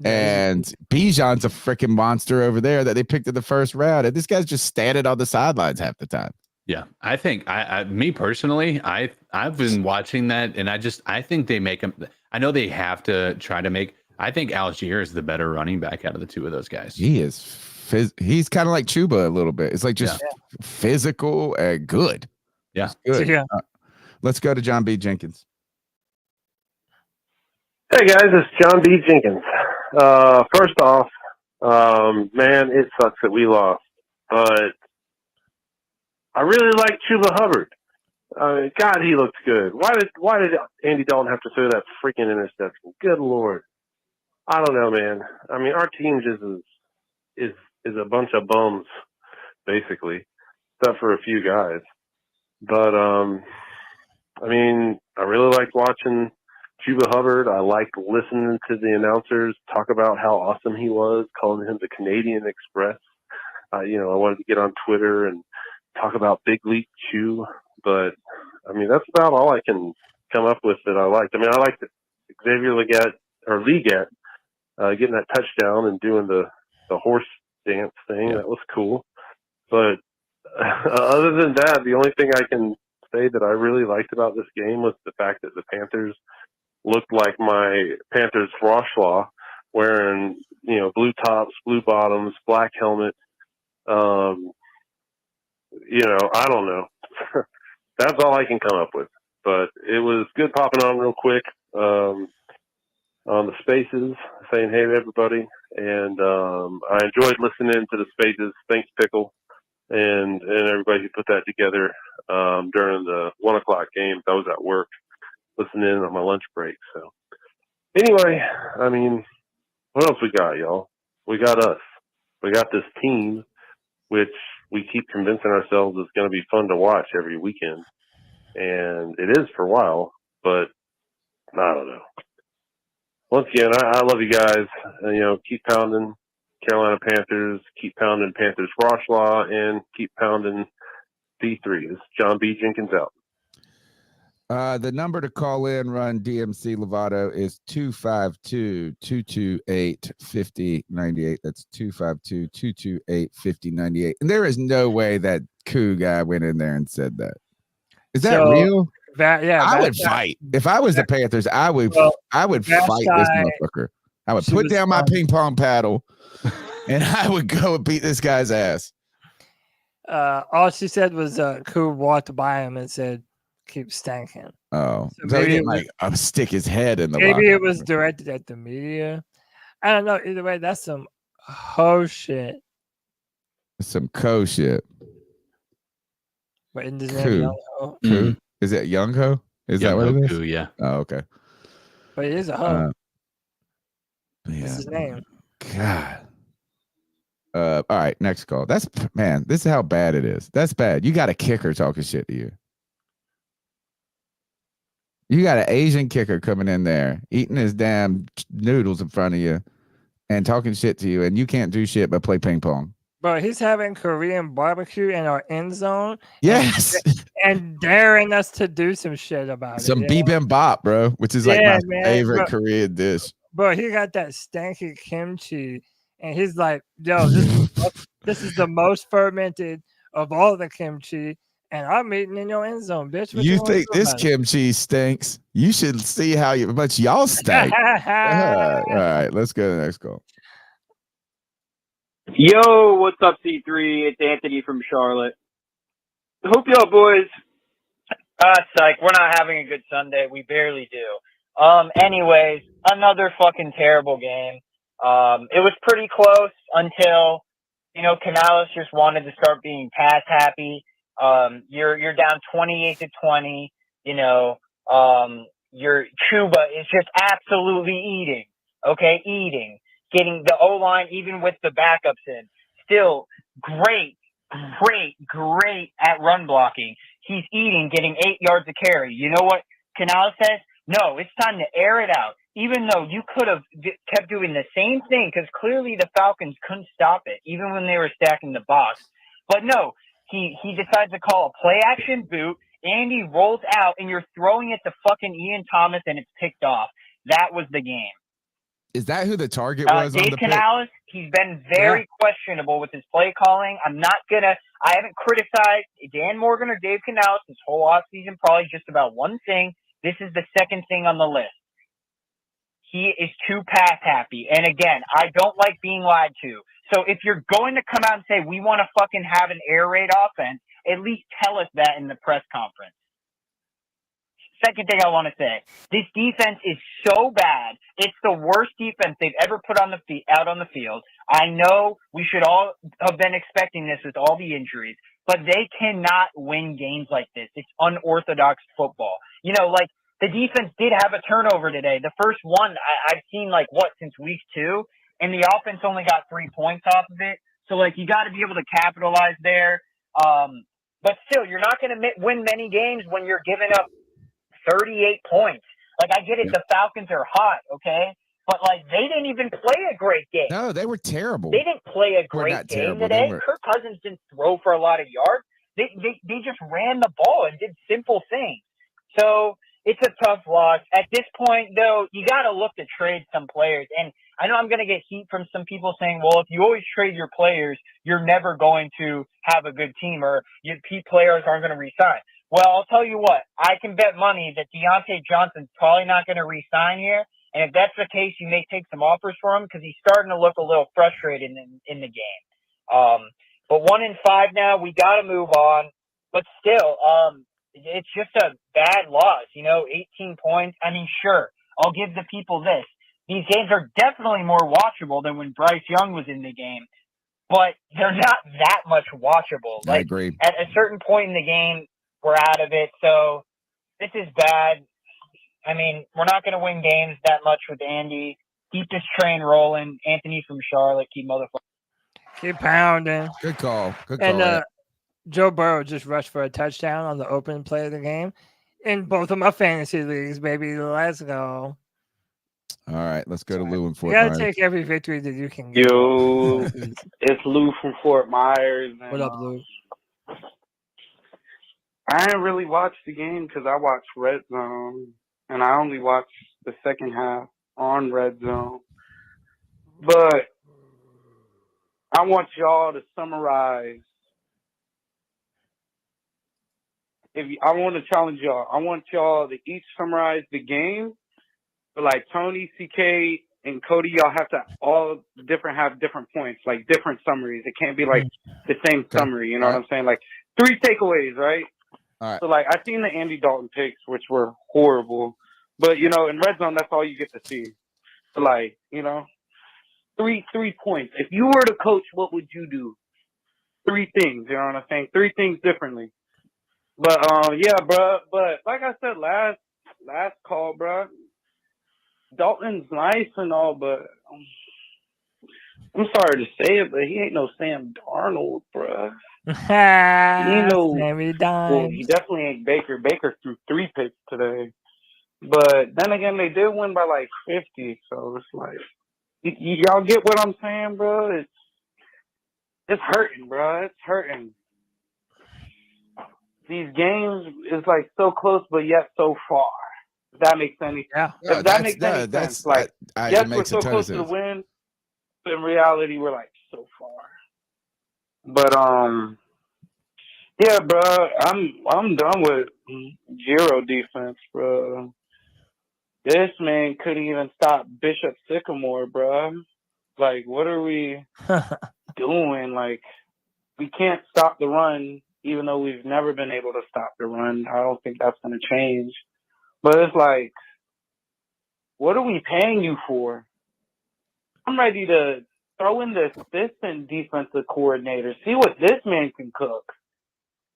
And Bijan's a freaking monster over there that they picked in the first round. And this guy's just standing on the sidelines half the time. Yeah, I think me personally, I've been watching that, and I think they make them. I know they have to try to make. I think Algier is the better running back out of the two of those guys. He is. He's kind of like Chuba a little bit. It's like just physical and good. Yeah, good. Yeah. Let's go to John B. Jenkins. Hey guys, it's John B. Jenkins. First off, man, it sucks that we lost, but I really like Chuba Hubbard. God, he looked good. Why did Andy Dalton have to throw that freaking interception? Good Lord. I don't know, man. I mean, our team just is a bunch of bums, basically, except for a few guys. But, I mean, I really liked watching Chuba Hubbard. I liked listening to the announcers talk about how awesome he was, calling him the Canadian Express. I wanted to get on Twitter and talk about Big League Chew, but I mean, that's about all I can come up with that I liked. I mean, I liked Xavier Legette getting that touchdown and doing the horse dance thing. That was cool. But other than that, the only thing I can say that I really liked about this game was the fact that the Panthers looked like my Panthers Froschlaw, wearing, blue tops, blue bottoms, black helmet. I don't know. That's all I can come up with. But it was good popping on real quick on the spaces, saying hey to everybody. And I enjoyed listening to the spaces. Thanks, Pickle, and everybody who put that together during the 1 o'clock game. I was at work listening on my lunch break. So anyway, I mean, what else we got, y'all? We got us. We got this team, which we keep convincing ourselves is going to be fun to watch every weekend. And it is for a while, but I don't know. Once again, I love you guys. Keep pounding Carolina Panthers, keep pounding Panthers Froschlaw, and keep pounding C3. This is John B. Jenkins out. The number to call in, run DMC Lovato, is 252-228-5098. That's 252-228-5098. And there is no way that Koo guy went in there and said that. Is that real? I would fight. If I was the Panthers, I would fight this motherfucker. I would She put was down my fun. ping pong paddle, and I would go and beat this guy's ass. All she said was Cool walked by him and said, "Keep stanking." Oh, So so he maybe didn't it like stick his head in the Maybe locker it was room. directed at the media. I don't know. Either way, that's some ho shit. Some co shit. But in his name, Young Ho. Koo. Is it Young Ho? Is Young that what Ho it is? Koo, yeah. Oh, okay. But he is a hoe. Yeah. That's his name. God. All right, next call. This is how bad it is. That's bad. You got a kicker talking shit to you. You got an Asian kicker coming in there, eating his damn noodles in front of you and talking shit to you, and you can't do shit but play ping pong. Bro, he's having Korean barbecue in our end zone. Yes. And daring us to do some shit about Some it. bibimbap, bro, which is like Yeah, my man, favorite bro. Korean dish. Bro, he got that stanky kimchi, and he's like, "Yo, this is the most fermented of all the kimchi, and I'm eating in your end zone, bitch." What You wanna think do this about it?" kimchi stinks? You should see how much y'all stink. All right, let's go to the next call. Yo, what's up, C3? It's Anthony from Charlotte. Hope y'all boys. Psych, we're not having a good Sunday. We barely do. Anyways, another fucking terrible game. It was pretty close until, Canales just wanted to start being pass happy. You're down 28-20. Your Chuba is just absolutely eating. Okay, eating. Getting the O-line, even with the backups in. Still great at run blocking. He's eating, getting 8 yards a carry. You know what Canales says? No, it's time to air it out. Even though you could have kept doing the same thing, because clearly the Falcons couldn't stop it, even when they were stacking the box. But no, he decides to call a play action boot. Andy rolls out, and you're throwing it to fucking Ian Thomas, and it's picked off. That was the game. Is that who the target was on Dave the pick? Canales, he's been very questionable with his play calling. I haven't criticized Dan Morgan or Dave Canales this whole offseason, probably just about one thing. This is the second thing on the list. He is too pass happy. And again, I don't like being lied to. So if you're going to come out and say, we want to fucking have an air raid offense, at least tell us that in the press conference. Second thing I want to say, this defense is so bad. It's the worst defense they've ever put on out on the field. I know we should all have been expecting this with all the injuries, but they cannot win games like this. It's unorthodox football. The defense did have a turnover today. The first one I've seen since week 2, and the offense only got 3 points off of it. So you got to be able to capitalize there. But still, you're not going to win many games when you're giving up 38 points. I get it. The Falcons are hot, okay? But, they didn't even play a great game. No, they were terrible. They didn't play a We're great not game terrible. today. They were- Kirk Cousins didn't throw for a lot of yards. They just ran the ball and did simple things. So it's a tough loss. At this point, though, you got to look to trade some players. And I know I'm going to get heat from some people saying, well, if you always trade your players, you're never going to have a good team, or your key players aren't going to re-sign. Well, I'll tell you what, I can bet money that Deontay Johnson's probably not going to re-sign here. And if that's the case, you may take some offers for him because he's starting to look a little frustrated in the game. But 1-5 now, we got to move on. But still, it's just a bad loss. 18 points. I mean, sure, I'll give the people this. These games are definitely more watchable than when Bryce Young was in the game. But they're not that much watchable. I agree. At a certain point in the game, we're out of it. So this is bad. I mean, we're not going to win games that much with Andy. Keep this train rolling. Anthony from Charlotte, keep pounding. Good call. Good call. And Joe Burrow just rushed for a touchdown on the opening play of the game in both of my fantasy leagues, baby. Let's go. All right, let's go to Lou in Fort You got to Myers. take every victory that you can get. Yo, it's Lou from Fort Myers. And, What up, Lou? I didn't really watch the game because I watched Red Zone, and I only watched the second half on Red Zone. But I want y'all to summarize. I want to challenge y'all. I want y'all to each summarize the game for Tony, CK, and Cody, y'all have to all have different points, like different summaries. It can't be like the same summary. You know what I'm saying? Like 3 takeaways, right? All right. So like I seen the Andy Dalton picks, which were horrible, but in red zone, that's all you get to see. So like 3 points. If you were to coach, what would you do? 3 things. You know what I'm saying? 3 things differently. But yeah, bro. But like I said last call, bro. Dalton's nice and all, but I'm sorry to say it, but he ain't no Sam Darnold, bro. Sammy Dimes. Well, he definitely ain't Baker. Baker threw 3 picks today. But then again, they did win by like 50, so it's like, y'all get what I'm saying, bro? It's hurting, bro. It's hurting. These games is like so close, but yet so far. If that makes any sense. If that makes any sense. Like, yes, we're so close to the win, but in reality, we're like so far. But yeah, bro, I'm done with Giro defense, bro. This man couldn't even stop Bishop Sycamore, bro. Like, what are we doing? Like, we can't stop the run, even though we've never been able to stop the run. I don't think that's going to change. But it's like, what are we paying you for? I'm ready to throw in the assistant defensive coordinator. See what this man can cook.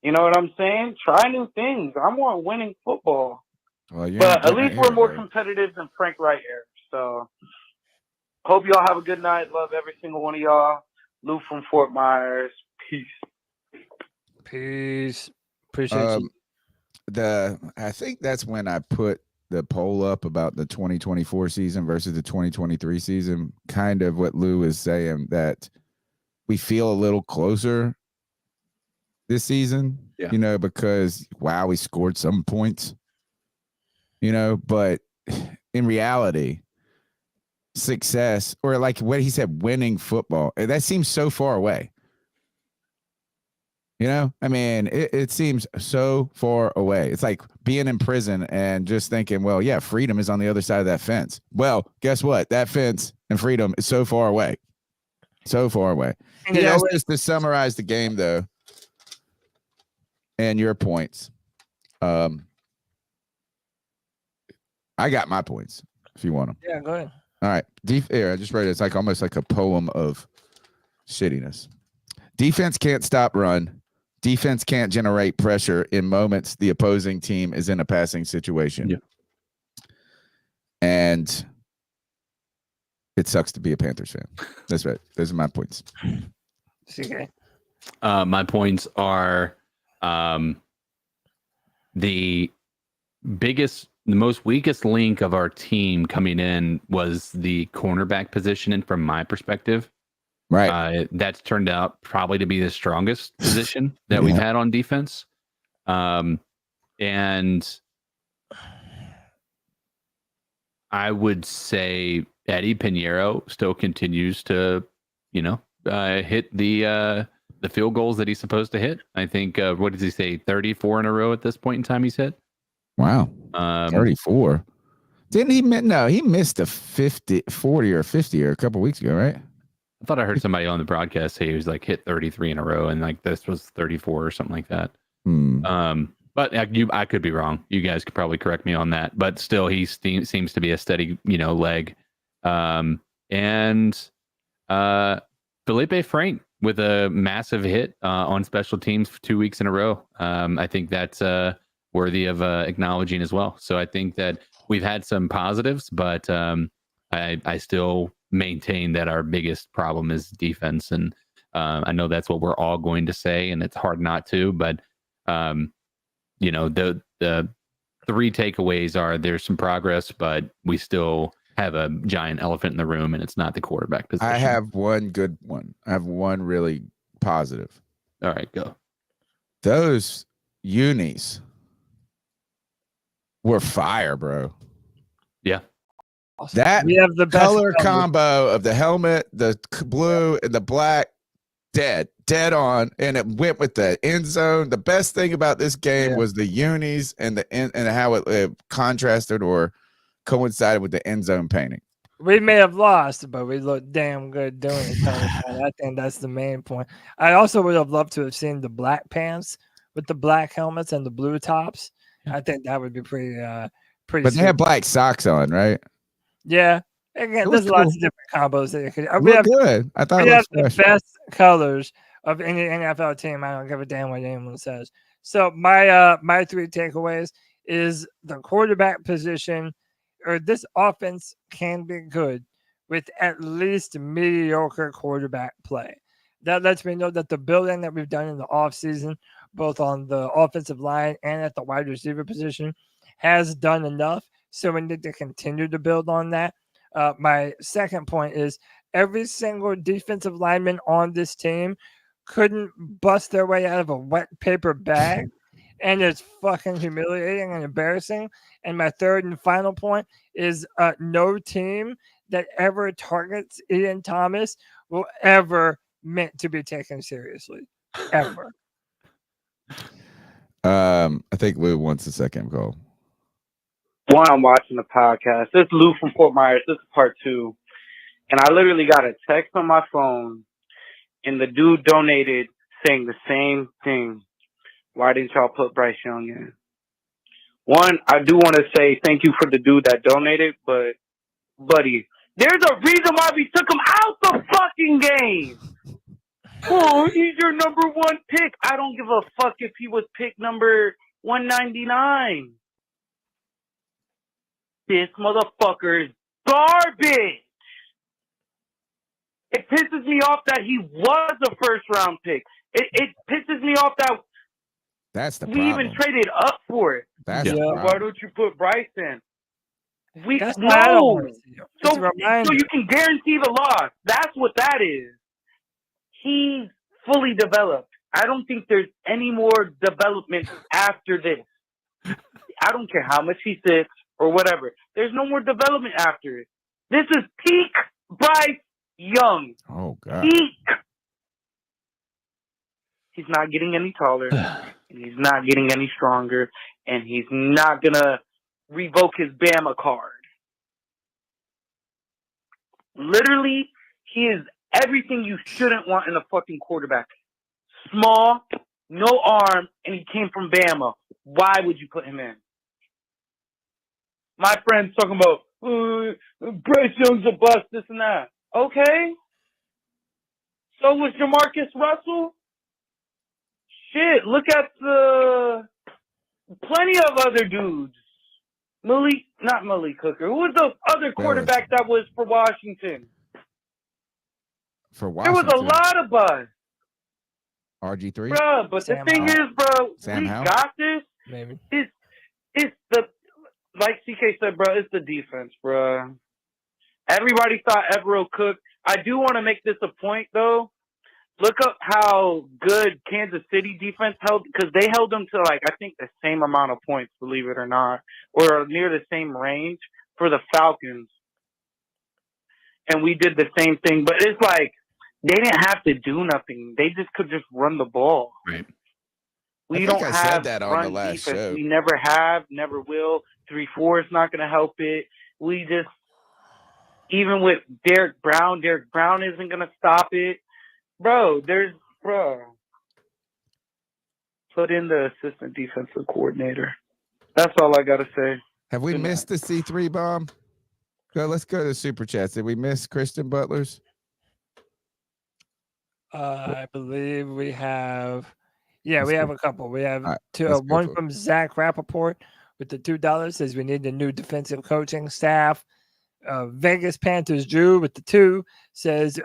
You know what I'm saying? Try new things. I want winning football. Well, but at least we're more competitive than Frank Wright era. So, hope y'all have a good night. Love every single one of y'all. Lou from Fort Myers. Peace. Peace. Appreciate you. I think that's when I put the poll up about the 2024 season versus the 2023 season. Kind of what Lou is saying, that we feel a little closer this season, because we scored some points, but in reality, success, or like what he said, winning football, that seems so far away. I mean, it seems so far away. It's like being in prison and just thinking, well, yeah, freedom is on the other side of that fence. Well, guess what? That fence and freedom is so far away. So far away. He asked us to summarize the game, though, and your points. I got my points if you want them. Yeah, go ahead. All right. I just read it. It's like almost like a poem of shittiness. Defense can't stop run. Defense can't generate pressure in moments the opposing team is in a passing situation. Yeah. And it sucks to be a Panthers fan. That's right. Those are my points. Okay. My points are the most weakest link of our team coming in was the cornerback position, and from my perspective, right, that's turned out probably to be the strongest position that we've had on defense. And I would say Eddie Pinheiro still continues to, hit the field goals that he's supposed to hit. I think, what does he say, 34 in a row at this point in time he's hit? Wow. 34. Didn't he? No, he missed a 40 or 50 or a couple weeks ago, right? I thought I heard somebody on the broadcast say he was like hit 33 in a row, and like this was 34 or something like that. But I could be wrong. You guys could probably correct me on that. But still, he seems to be a steady, leg. And Felipe Frank with a massive hit on special teams for 2 weeks in a row. I think that's worthy of acknowledging as well. So I think that we've had some positives, but I still maintain that our biggest problem is defense. And I know that's what we're all going to say, and it's hard not to, but the 3 takeaways are there's some progress, but we still have a giant elephant in the room, and it's not the quarterback position. I have one good one. I have one really positive. All right, go. Those unis were fire, bro. Yeah. That we have the best color combo of the helmet, the blue and the black, dead on, and it went with the end zone. The best thing about this game was the unis and how it contrasted or coincided with the end zone painting. We may have lost, but we looked damn good doing it. I think that's the main point. I also would have loved to have seen the black pants with the black helmets and the blue tops. I think that would be pretty. But they have black socks on, right? Yeah. Again, there's lots of different combos that you could. We have good. I thought we it have was the best colors of any NFL team. I don't give a damn what anyone says. So my three takeaways is the quarterback position, or this offense can be good with at least mediocre quarterback play. That lets me know that the building that we've done in the offseason, both on the offensive line and at the wide receiver position, has done enough. So we need to continue to build on that. My second point is every single defensive lineman on this team couldn't bust their way out of a wet paper bag. And it's fucking humiliating and embarrassing. And my third and final point is no team that ever targets Ian Thomas will ever meant to be taken seriously. Ever. I think Lou wants a second goal. While I'm watching the podcast, this is Lou from Fort Myers. This is part 2. And I literally got a text on my phone, and the dude donated saying the same thing. Why didn't y'all put Bryce Young in? One, I do want to say thank you for the dude that donated, but, buddy, there's a reason why we took him out the fucking game. Oh, he's your number 1 pick. I don't give a fuck if he was pick number 199. This motherfucker is garbage. It pisses me off that he was a first-round pick. It pisses me off that that's the we problem. even traded up for it. That's the Why problem. don't you put Bryce in? We That's why I don't no. want to see him. It's a So reminder. you can guarantee the loss. That's what that is. He's fully developed. I don't think there's any more development after this. I don't care how much he sits or whatever. There's no more development after it. This is peak Bryce Young. Oh, God. Peak. He's not getting any taller, and he's not getting any stronger, and he's not going to revoke his Bama card. Literally, he is everything you shouldn't want in a fucking quarterback. Small, no arm, and he came from Bama. Why would you put him in? My friend's talking about, Bryce Young's a bust, this and that. Okay. So was Jamarcus Russell? Shit, look at the plenty of other dudes. Not Malik Hooker. Who was the other quarterback that was for Washington? For Washington. There was a lot of buzz. RG3? Bro, but Sam the thing Howell. is, bro, Sam we Howell? got this. Maybe. It's the, like CK said, bro, it's the defense, bro. Everybody thought Evero Cook. I do want to make this a point, though. Look up how good Kansas City defense held, because they held them to, like, I think the same amount of points, believe it or not, or near the same range for the Falcons. And we did the same thing, but it's like they didn't have to do nothing. They just could just run the ball. Right. We I don't think I have said that on run the last defense. show. We never have, never will. 3-4 is not going to help it. We just, even with Derek Brown isn't going to stop it. Bro, put in the assistant defensive coordinator. That's all I got to say. Have we missed the C3 bomb? Let's go to Super Chats. Did we miss Christian Butler's? I believe we have. Yeah, we have a couple. We have right, let's go one for it. from Zach Rappaport with the $2 says we need a new defensive coaching staff. Vegas Panthers Drew with the 2 says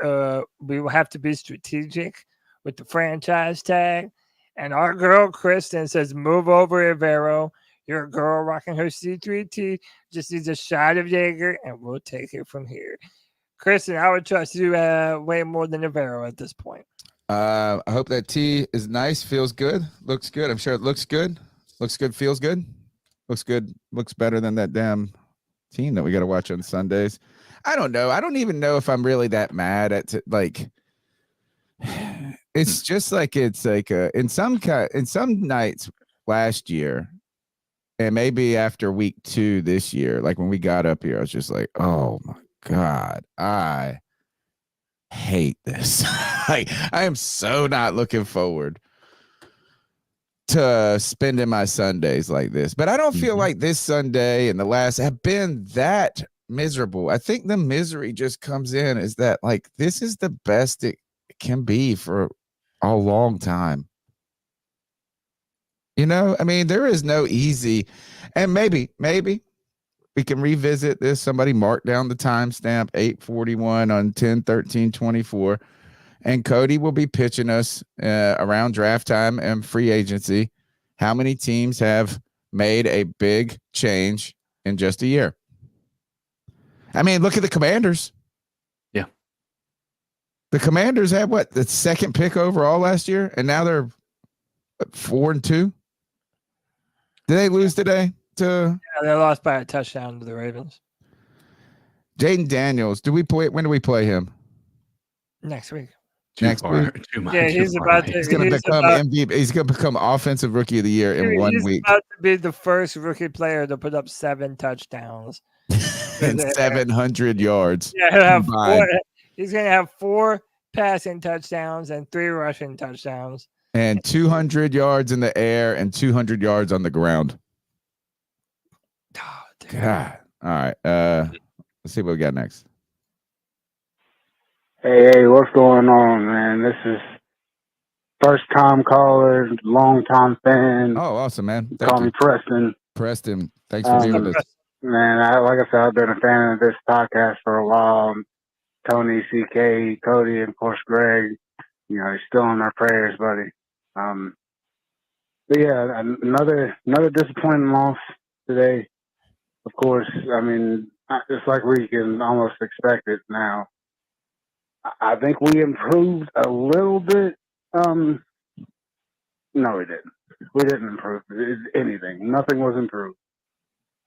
we will have to be strategic with the franchise tag. And our girl Kristen says move over Evero. Your girl rocking her C3T just needs a shot of Jaeger and we'll take it from here. Kristen, I would trust you way more than Evero at this point. I hope that tea is nice, feels good, looks good. I'm sure it looks good. Looks good, feels good. Looks good, looks better than that damn team that we got to watch on Sundays. I don't know. I don't even know if I'm really that mad at like. It's just like it's like in some nights last year, and maybe after week 2 this year, like when we got up here, I was just like, oh my God, I hate this. I am so not looking forward to spending my Sundays like this. But I don't feel like this Sunday and the last have been that miserable. I think the misery just comes in is that like this is the best it can be for a long time. You know, I mean, there is no easy, and maybe we can revisit this. Somebody mark down the timestamp 8:41 on 10/13/24, and Cody will be pitching us around draft time and free agency. How many teams have made a big change in just a year? I mean, look at the Commanders. Yeah. The Commanders had what, the second pick overall last year, and now they're 4-2. Did they lose today? Yeah, they lost by a touchdown to the Ravens. Jaden Daniels. When do we play him? Next week. Next week. Yeah, he's about to. He's going to become MVP. He's going to become Offensive Rookie of the Year in 1 week. He's about to be the first rookie player to put up 7 touchdowns and 700 yards. Yeah, he's going to have 4 passing touchdowns and 3 rushing touchdowns. And 200 yards in the air and 200 yards on the ground. Oh, God. All right. Let's see what we got next. Hey, what's going on, man? This is first time caller, long time fan. Oh, awesome, man. Call me Preston. Preston, thanks for being with us. Man, like I said, I've been a fan of this podcast for a while. Tony, CK, Cody, and of course Greg. You know, he's still in our prayers, buddy. But yeah, another disappointing loss today. Of course, I mean, it's like we can almost expect it now. I think we improved a little bit. No, we didn't. We didn't improve anything. Nothing was improved.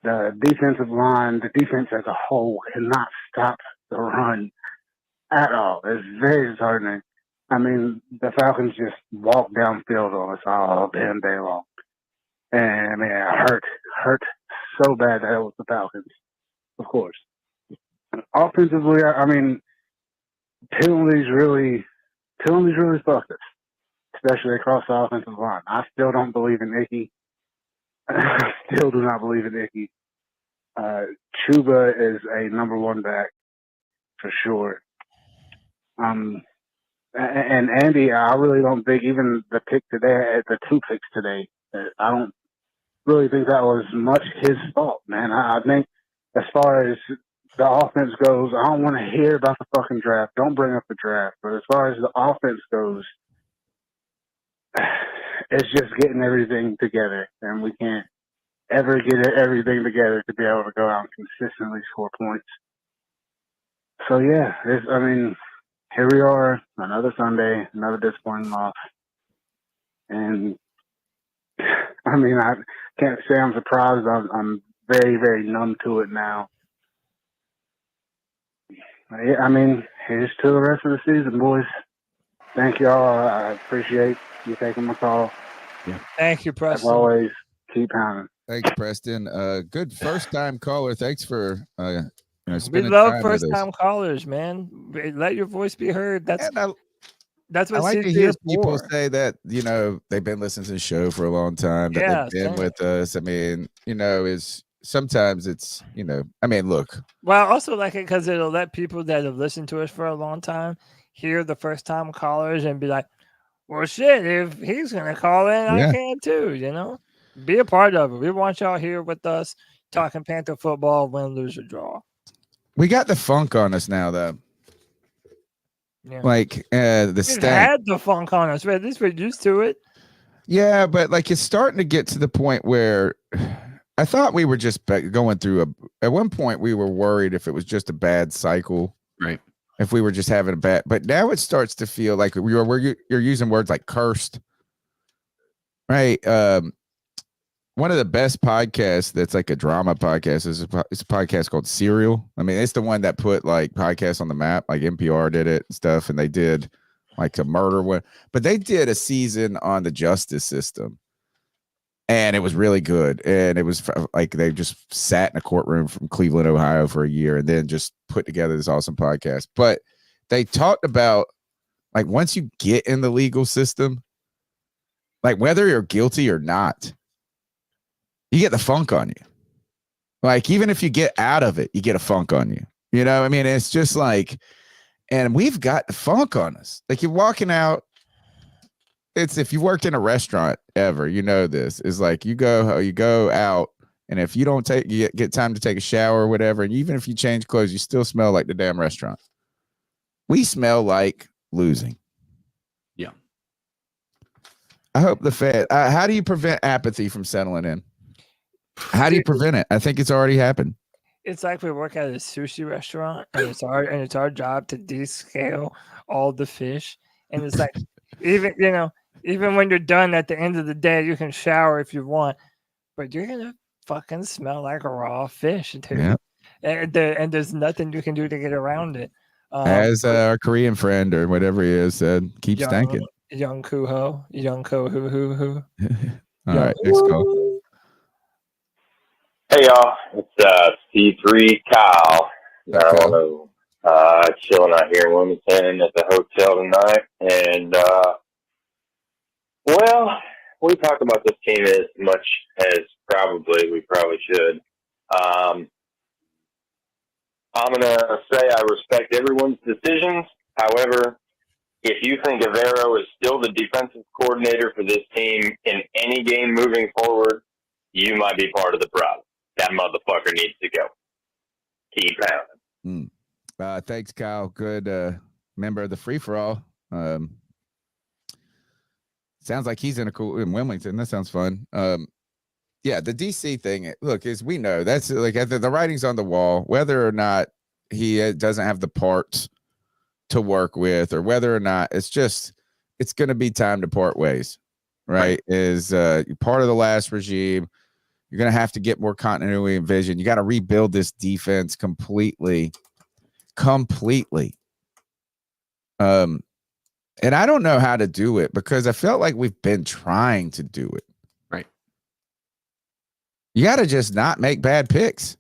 The defensive line, the defense as a whole cannot stop the run at all. It's very disheartening. I mean, the Falcons just walked downfield on us all damn day long. And I mean, it hurt so bad that it was the Falcons, of course. Offensively, I mean, penalties really fucked us, especially across the offensive line. I still don't believe in Icky. I still do not believe in Icky. Chuba is a number 1 back for sure. And Andy, I really don't think even the pick today, the 2 picks today, I don't really think that was much his fault, man. I think as far as the offense goes, I don't want to hear about the fucking draft. Don't bring up the draft. But as far as the offense goes, it's just getting everything together. And we can't ever get everything together to be able to go out and consistently score points. So, yeah, I mean, here we are, another Sunday, another disappointing loss. And, I mean, I can't say I'm surprised. I'm very, very numb to it now. I mean, here's to the rest of the season, boys. Thank y'all. I appreciate you taking my call. Yeah. Thank you, Preston. As always, keep pounding. Thanks, Preston. Good first-time caller. Thanks for we love first-time callers, man. Let your voice be heard. That's what I like C3 to hear is people for. say that, you know, they've been listening to the show for a long time, that they've been with us. I mean, you know, sometimes it's, you know, I mean, look. Well, I also like it because it'll let people that have listened to us for a long time hear the first-time callers and be like, well, shit, if he's going to call in, I can too, you know? Be a part of it. We want y'all here with us talking Panther football, win, lose, or draw. We got the funk on us now, though. Yeah. Like the We stank. had the funk on us, but at least we're used to it. Yeah, but like it's starting to get to the point where I thought we were just going through at one point we were worried if it was just a bad cycle. Right. If we were just having a bad, but now it starts to feel like you're using words like cursed. Right. One of the best podcasts that's like a drama podcast is a podcast called Serial. I mean, it's the one that put like podcasts on the map, like NPR did it and stuff, and they did like a murder one, but they did a season on the justice system. And it was really good. And it was like they just sat in a courtroom from Cleveland, Ohio for a year and then just put together this awesome podcast. But they talked about, like, once you get in the legal system, like whether you're guilty or not, you get the funk on you. Like, even if you get out of it, you get a funk on you. You know, I mean, it's just like, and we've got the funk on us. Like, you're walking out. It's, if you worked in a restaurant ever, you know this is like you go out, and if you don't get time to take a shower or whatever, and even if you change clothes, you still smell like the damn restaurant. We smell like losing. Yeah. I hope the Fed. How do you prevent apathy from settling in? How do you prevent it? I think it's already happened. It's like we work at a sushi restaurant, and it's our job to descale all the fish, and it's like even when you're done at the end of the day, you can shower if you want, but you're gonna fucking smell like a raw fish, dude. Yeah. And there's nothing you can do to get around it. As our Korean friend or whatever he is said, keep stanking. Young Kuho, Young Ko Hoo. All right, next call. Hey y'all, it's C3 Kyle. Chilling out here in Wilmington at the hotel tonight, and well, we talked about this team as much as we probably should. I'm gonna say I respect everyone's decisions. However, if you think Avero is still the defensive coordinator for this team in any game moving forward, you might be part of the problem. That motherfucker needs to go. Keep pounding. Thanks, Kyle. Good member of the free for all. Sounds like he's in Wilmington. That sounds fun. Yeah, the DC thing. Look, as we know, that's like the writing's on the wall. Whether or not he doesn't have the parts to work with, or whether or not it's going to be time to part ways. Right? Is part of the last regime. You're going to have to get more continuity and vision. You got to rebuild this defense completely. And I don't know how to do it because I felt like we've been trying to do it. Right. You got to just not make bad picks.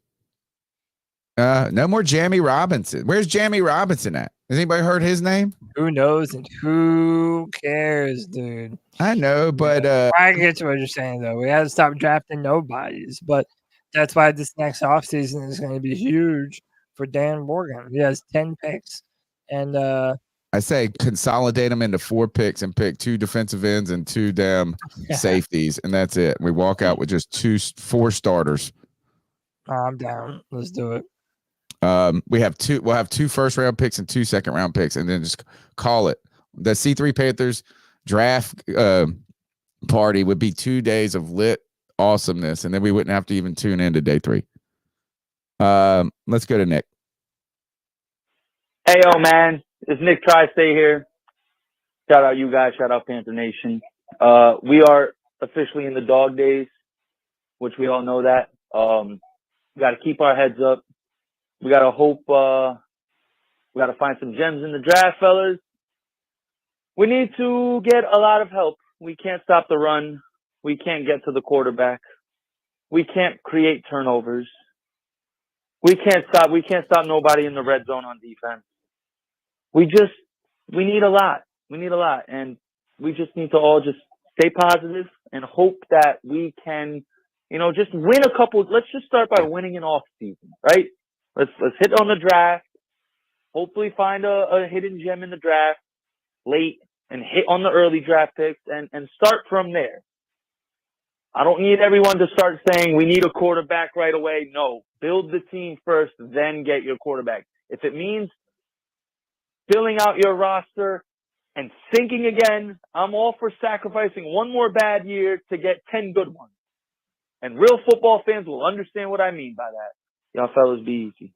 No more Jamie Robinson. Where's Jamie Robinson at? Has anybody heard his name? Who knows and who cares, dude? I know, but I get to what you're saying, though. We had to stop drafting nobodies, but that's why this next offseason is going to be huge for Dan Morgan. He has 10 picks, and I say consolidate them into 4 picks and pick 2 defensive ends and 2 damn safeties, and that's it. We walk out with just 4 starters. I'm down. Let's do it. We'll have 2 first round picks and 2 second round picks, and then just call it. The C3 Panthers draft party would be 2 days of lit awesomeness, and then we wouldn't have to even tune into day 3. Let's go to Nick. Hey, yo, man. It's Nick Tri-State here. Shout out you guys. Shout out Panther Nation. We are officially in the dog days, which we all know that. We got to keep our heads up. We got to hope. We got to find some gems in the draft, fellas. We need to get a lot of help. We can't stop the run. We can't get to the quarterback. We can't create turnovers. We can't stop nobody in the red zone on defense. We need a lot. We need a lot. And we just need to all just stay positive and hope that we can, just win a couple. Let's just start by winning an off season, right? Let's hit on the draft. Hopefully find a hidden gem in the draft late and hit on the early draft picks and start from there. I don't need everyone to start saying we need a quarterback right away. No, build the team first, then get your quarterback. If it means filling out your roster and sinking again, I'm all for sacrificing one more bad year to get 10 good ones. And real football fans will understand what I mean by that. Y'all fellas be easy.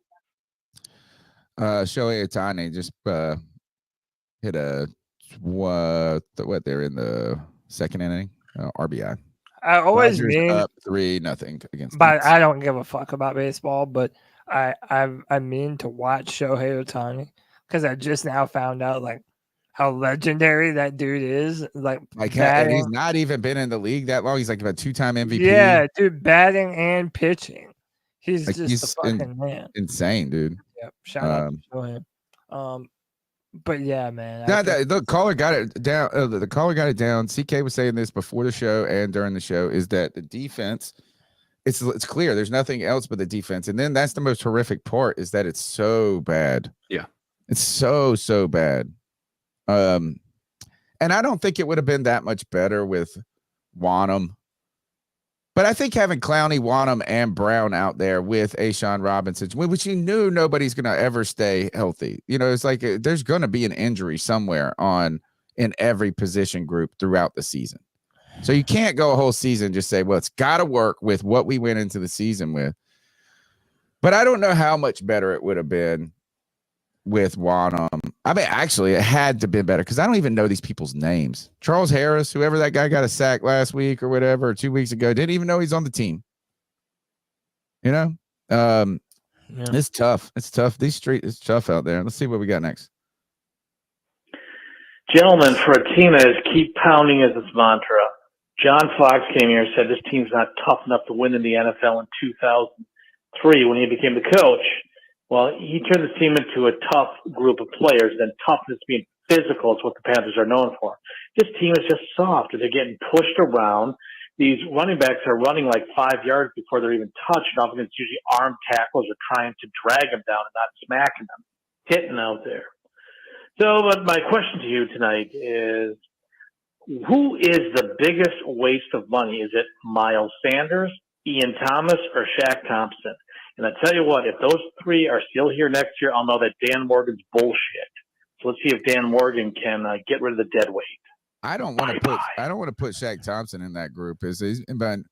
Shohei Ohtani just hit what they're in the second inning, RBI. I always mean up 3-0 against. But I don't give a fuck about baseball. But I mean to watch Shohei Ohtani because I just now found out how legendary that dude is. Like and he's batting. not even been in the league that long. He's like about 2-time MVP. Yeah, dude, batting and pitching. He's Like, just he's a fucking man. insane, dude. Yep. Shout out to him. But yeah, man. The caller got it down. The caller got it down. CK was saying this before the show and during the show, is that the defense, it's clear there's nothing else but the defense. And then that's the most horrific part, is that it's so bad. Yeah. It's so bad. And I don't think it would have been that much better with Wanham. But I think having Clowney, Wanham, and Brown out there with Ashawn Robinson, which you knew nobody's going to ever stay healthy. You know, it's like there's going to be an injury somewhere in every position group throughout the season. So you can't go a whole season just say, well, it's got to work with what we went into the season with. But I don't know how much better it would have been with Wanham. I mean, actually, it had to be better because I don't even know these people's names. Charles Harris, whoever that guy got a sack last week or whatever, or 2 weeks ago, didn't even know he's on the team. You know, It's tough. It's tough. These streets is tough out there. Let's see what we got next. Gentlemen, for a team that is keep pounding as its mantra, John Fox came here and said this team's not tough enough to win in the NFL in 2003 when he became the coach. Well, he turned this team into a tough group of players, and toughness being physical is what the Panthers are known for. This team is just soft. They're getting pushed around. These running backs are running like 5 yards before they're even touched. And often it's usually arm tackles or trying to drag them down and not smacking them, hitting out there. So but my question to you tonight is, who is the biggest waste of money? Is it Miles Sanders, Ian Thomas, or Shaq Thompson? And I tell you what, if those three are still here next year, I'll know that Dan Morgan's bullshit. So let's see if Dan Morgan can get rid of the dead weight. I don't want to put Shaq Thompson in that group. He's been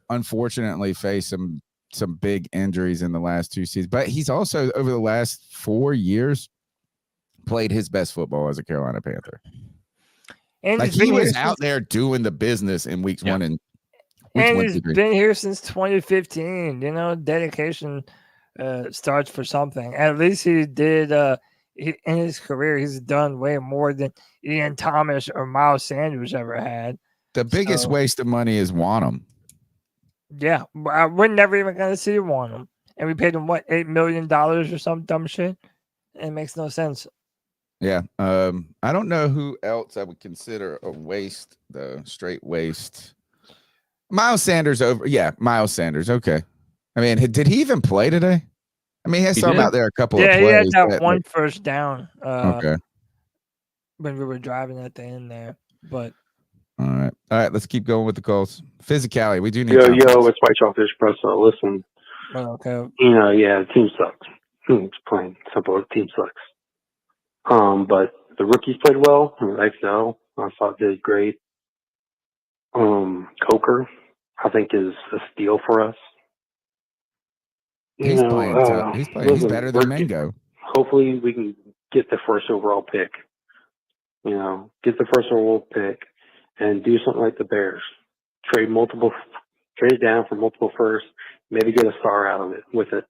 unfortunately faced some big injuries in the last 2 seasons, but he's also over the last 4 years played his best football as a Carolina Panther. And like he was out there doing the business in weeks 1 and he's been here since 2015. You know, dedication starts for something. At least he did. In his career, he's done way more than Ian Thomas or Miles Sanders ever had. The biggest waste of money is Wanham. Yeah, we're never even going to see Wanham. And we paid him, what, $8 million or some dumb shit? It makes no sense. Yeah. I don't know who else I would consider a waste, though. Straight waste. Miles Sanders over. Yeah, Miles Sanders. Okay. I mean, did he even play today? I mean, he has some out there a couple of plays. Yeah, he had that one first down. Okay. When we were driving at the end there. But all right, let's keep going with the calls. Physicality, we do need. Yo, it's White Chalkfish Press. Listen, okay. You know, yeah, the team sucks. It's plain simple. The team sucks. But the rookies played well. XL, I thought did great. Coker, I think is a steal for us. He's playing tough. He's better than Mingo. Hopefully, we can get the first overall pick. You know, get the first overall pick and do something like the Bears. Trade it down for multiple firsts. Maybe get a star out of it with it.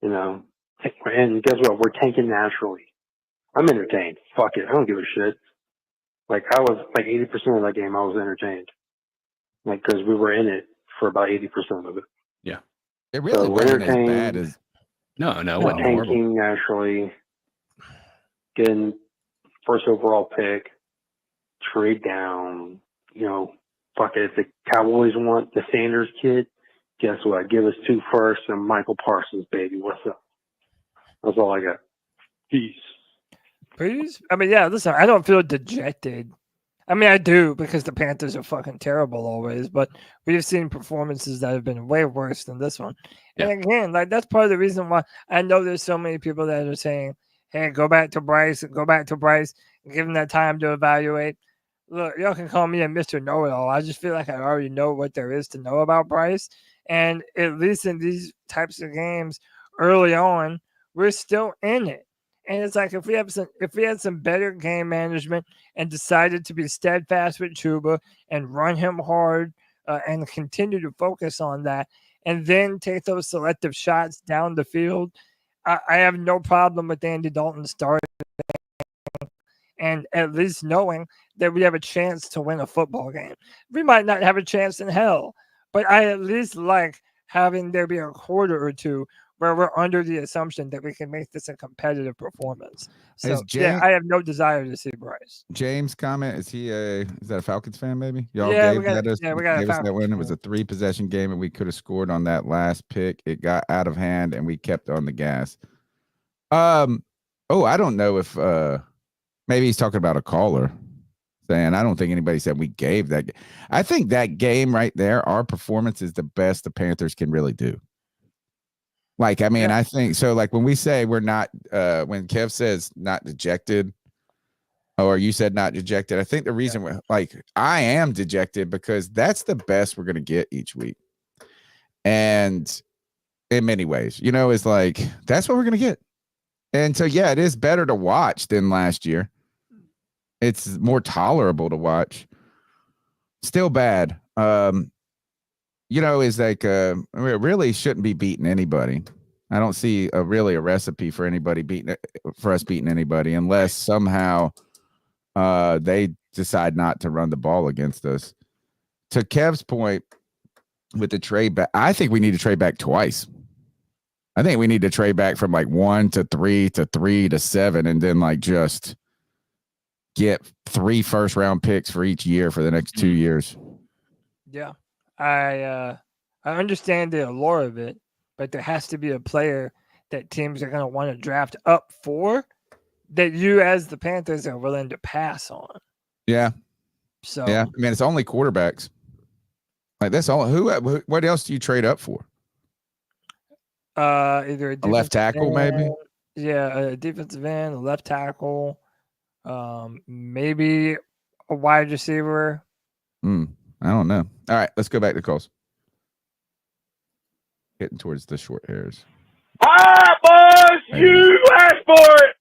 You know, and guess what? We're tanking naturally. I'm entertained. Fuck it. I don't give a shit. Like, I was like 80% of that game, I was entertained. Like, because we were in it for about 80% of it. Yeah. It really wasn't as bad as. No, it wasn't horrible. Tanking naturally. Getting first overall pick. Trade down. You know, fuck it. If the Cowboys want the Sanders kid, guess what? Give us 2 firsts and Michael Parsons, baby. What's up? That's all I got. Peace. Please? I mean, yeah, listen, I don't feel dejected. I mean, I do because the Panthers are fucking terrible always, but we've seen performances that have been way worse than this one. Yeah. And again, like that's part of the reason why I know there's so many people that are saying, hey, go back to Bryce, give him that time to evaluate. Look, y'all can call me a Mr. Know-it-all. I just feel like I already know what there is to know about Bryce. And at least in these types of games early on, we're still in it. And it's like if we had some better game management and decided to be steadfast with Chuba and run him hard and continue to focus on that and then take those selective shots down the field, I have no problem with Andy Dalton starting and at least knowing that we have a chance to win a football game. We might not have a chance in hell, but I at least like having there be a quarter or two where we're under the assumption that we can make this a competitive performance. So yeah, I have no desire to see Bryce. James' comment, is that a Falcons fan maybe? Y'all Yeah, gave we got us a that Falcons win. It was fan. a 3-possession game and we could have scored on that last pick. It got out of hand and we kept on the gas. I don't know if maybe he's talking about a caller saying, I don't think anybody said we gave that. I think that game right there, our performance is the best the Panthers can really do. Like, I mean, I think so. Like when we say we're not, when Kev says not dejected, or you said not dejected, I think the reason I am dejected because that's the best we're going to get each week. And in many ways, it's like, that's what we're going to get. And so, yeah, it is better to watch than last year. It's more tolerable to watch. Still bad. Is like we really shouldn't be beating anybody. I don't see a recipe for us beating anybody unless somehow they decide not to run the ball against us. To Kev's point with the trade back, I think we need to trade back twice. I think we need to trade back from 1 to 3 to 3 to 7 and then just get 3 first-round picks for each year for the next 2 years. Yeah. I understand the allure of it, but there has to be a player that teams are going to want to draft up for that you as the Panthers are willing to pass on. Yeah. So yeah, I mean, it's only quarterbacks. That's all. What else do you trade up for? Either a left tackle, maybe. Yeah, a defensive end, a left tackle, maybe a wide receiver. I don't know. All right, let's go back to calls. Getting towards the short hairs. Hi, boys. You asked for it.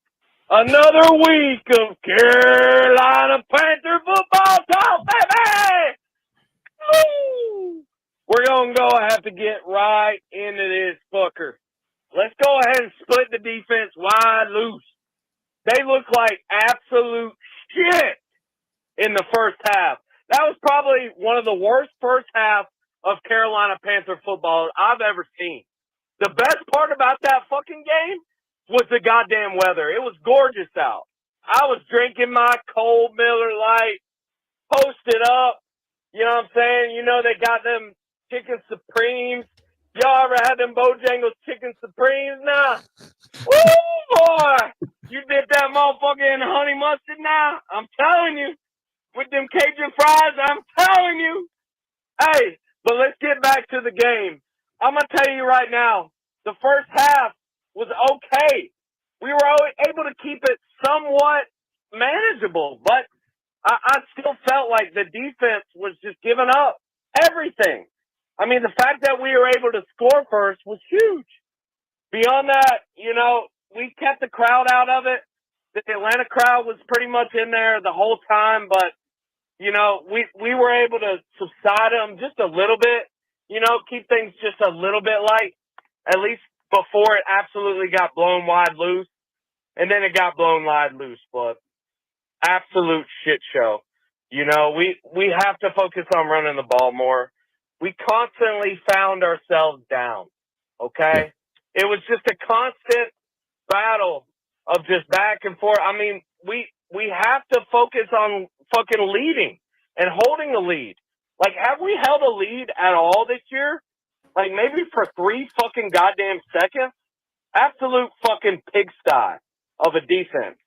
Another week of Carolina Panther football talk, baby. Woo! We're going to have to get right into this fucker. Let's go ahead and split the defense wide loose. They look like absolute shit in the first half. That was probably one of the worst first half of Carolina Panther football I've ever seen. The best part about that fucking game was the goddamn weather. It was gorgeous out. I was drinking my cold Miller Lite, posted up. You know what I'm saying? They got them chicken supremes. Y'all ever had them Bojangles chicken supremes now? Woo, boy! You dip that motherfucker in honey mustard now? I'm telling you. With them Cajun fries, I'm telling you. Hey, but let's get back to the game. I'm going to tell you right now, the first half was okay. We were able to keep it somewhat manageable, but I still felt like the defense was just giving up everything. I mean, the fact that we were able to score first was huge. Beyond that, we kept the crowd out of it. The Atlanta crowd was pretty much in there the whole time, but, we were able to subside them just a little bit, keep things just a little bit light, at least before it absolutely got blown wide loose. And then it got blown wide loose, but absolute shit show. We have to focus on running the ball more. We constantly found ourselves down, okay? It was just a constant battle of just back and forth. I mean, we have to focus on fucking leading and holding the lead. Have we held a lead at all this year? Maybe for 3 fucking goddamn seconds? Absolute fucking pigsty of a defense.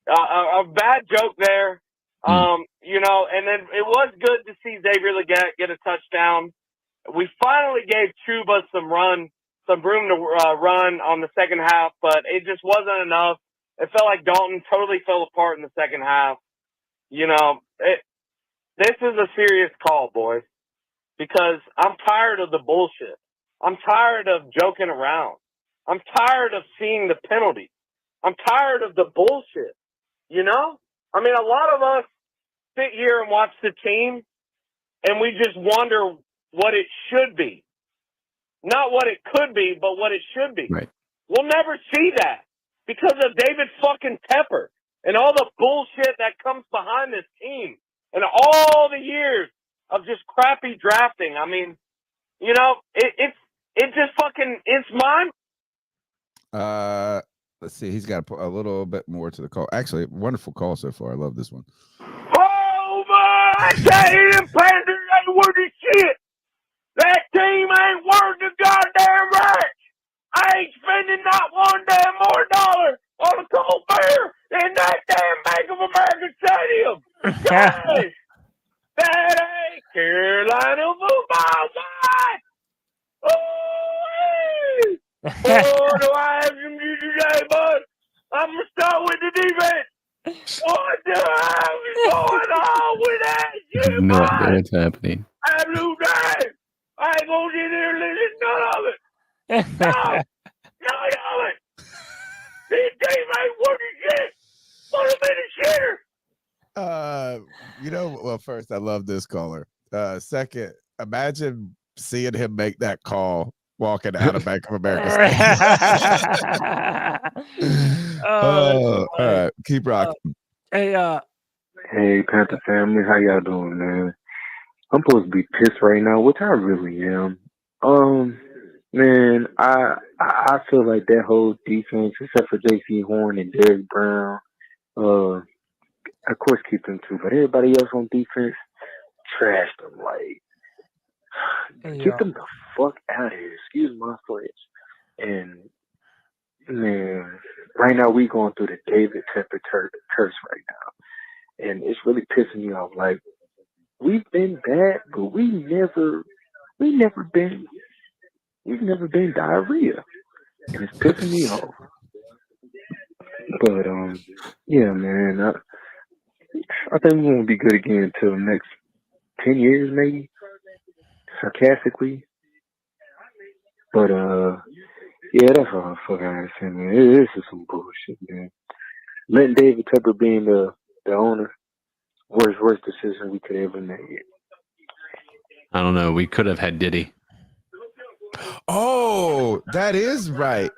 A bad joke there. And then it was good to see Xavier Legette get a touchdown. We finally gave Chuba some room to run on the second half, but it just wasn't enough. It felt like Dalton totally fell apart in the second half. This is a serious call, boys, because I'm tired of the bullshit. I'm tired of joking around. I'm tired of seeing the penalties. I'm tired of the bullshit. I mean, a lot of us sit here and watch the team, and we just wonder what it should be. Not what it could be, but what it should be. Right. We'll never see that because of David fucking Tepper. and all the bullshit that comes behind this team and all the years of just crappy drafting. I mean, you know, it just fucking, it's mine. Let's see. He's got a little bit more to the call. Actually, wonderful call so far. I love this one. Oh my! I tell you, them Panthers ain't worth the shit. That team ain't worth the goddamn right. I ain't spending not one damn more dollar on a cold beer in that damn Bank of America Stadium. Guys, that ain't Carolina football, boy. Oh, oh, do I have some news today, bud? I'm going to start with the defense. What the hell is going on with that shit, No bud? idea what's happening. Absolute game. I ain't going to sit there and listen to none of it. None of it. This team ain't worth the shit. Put them in the shitter. You know, well, first, I love this caller. Second, imagine seeing him make that call walking out of Bank of America. All right, keep rocking. Hey, Panther family, how y'all doing, man? I'm supposed to be pissed right now, which I really am. Man, I feel like that whole defense, except for J.C. Horn and Derrick Brown, of course keep them too, but everybody else on defense trashed them. Like, get them the fuck out of here. Excuse my French. And man, right now we going through the David Tepper curse right now, and it's really pissing me off. Like, we've been bad, but we've never been diarrhea, and it's pissing me off. But yeah, man, I think we're gonna be good again until the next 10 years, maybe. Sarcastically, but yeah, that's all I fucking understand, man. This is some bullshit, man. Letting David Tepper being the owner, worst decision we could ever make. I don't know. We could have had Diddy. Oh, that is right.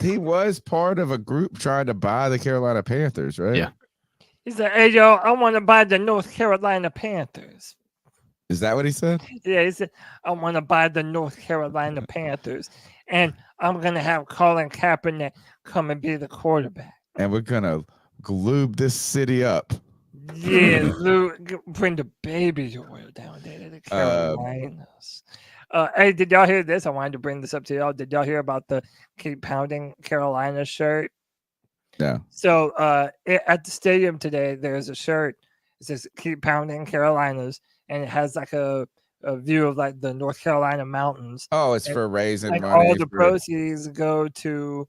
He was part of a group trying to buy the Carolina Panthers, right? Yeah. He said, "Hey, yo, I want to buy the North Carolina Panthers." Is that what he said? Yeah, he said, "I want to buy the North Carolina Panthers, and I'm going to have Colin Kaepernick come and be the quarterback. And we're going to gloob this city up." Yeah, bring the baby oil down there to the Carolinas. Hey, did y'all hear this? I wanted to bring this up to y'all. Did y'all hear about the Keep Pounding Carolina shirt? No. So at the stadium today, there's a shirt. It says Keep Pounding Carolinas, and it has like a view of like the North Carolina mountains. Oh, it's for raising like money. all the proceeds go to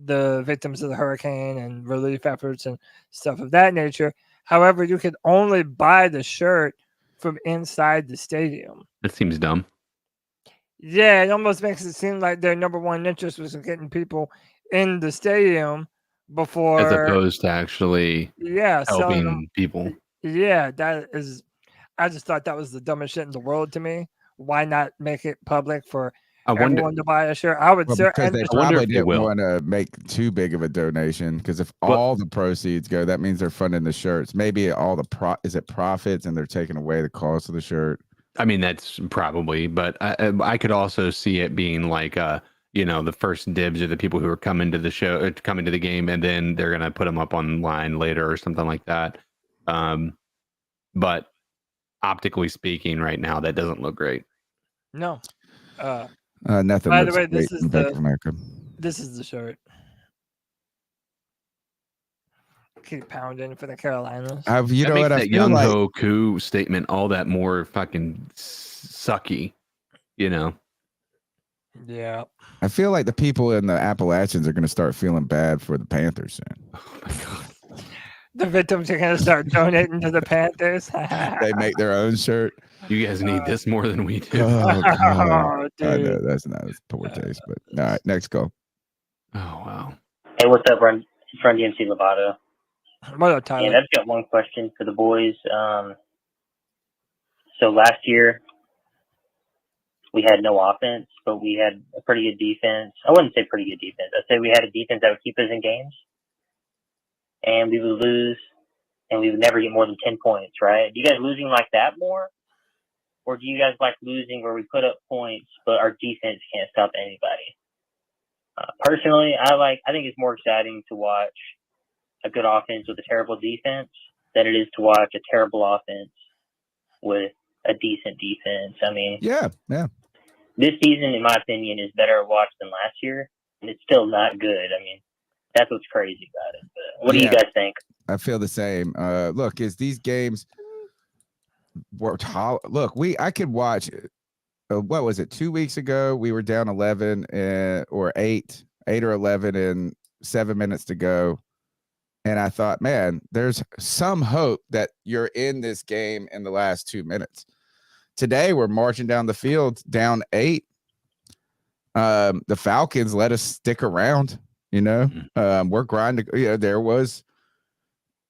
the victims of the hurricane and relief efforts and stuff of that nature. However, you can only buy the shirt from inside the stadium. That seems dumb. Yeah, it almost makes it seem like their number one interest was in getting people in the stadium before, as opposed to actually helping people. Yeah, that is. I just thought that was the dumbest shit in the world to me. Why not make it public for everyone to buy a shirt? I would say because they probably didn't want to make too big of a donation. Because if all the proceeds go, that means they're funding the shirts. Maybe all the is it profits and they're taking away the cost of the shirt. I mean, that's probably, but I could also see it being like, the first dibs are the people who are coming to the show, coming to the game, and then they're gonna put them up online later or something like that. But optically speaking, right now that doesn't look great. No. Nothing. By the way, this is Bank of America. This is the shirt. Keep pounding for the Carolinas. You know makes what? That I feel Young like Ho Koo statement all that more fucking sucky, Yeah. I feel like the people in the Appalachians are going to start feeling bad for the Panthers soon. Oh my god. The victims are going to start donating to the Panthers. They make their own shirt. You guys need this more than we do. Oh, God. I dude. know that's not poor taste, but all right, next call. Oh wow. Hey, what's up, friend DMC Lovato? What up, Tyler? And I've got one question for the boys. So last year we had no offense, but we had a pretty good defense. I wouldn't say pretty good defense. I'd say we had a defense that would keep us in games. and we would lose, and we would never get more than 10 points, right? Do you guys losing like that more? Or do you guys like losing where we put up points, but our defense can't stop anybody? Personally, I think it's more exciting to watch a good offense with a terrible defense than it is to watch a terrible offense with a decent defense. I mean, yeah. This season, in my opinion, is better watched than last year, and it's still not good. I mean, that's what's crazy about it. But what do you guys think? I feel the same. Look, is these games worked? Look, I could watch. What was it? 2 weeks ago, we were down 11 or 8 or 11 and 7 minutes to go. And I thought, man, there's some hope that you're in this game in the last 2 minutes. Today, we're marching down the field down 8. The Falcons let us stick around, we're grinding. There was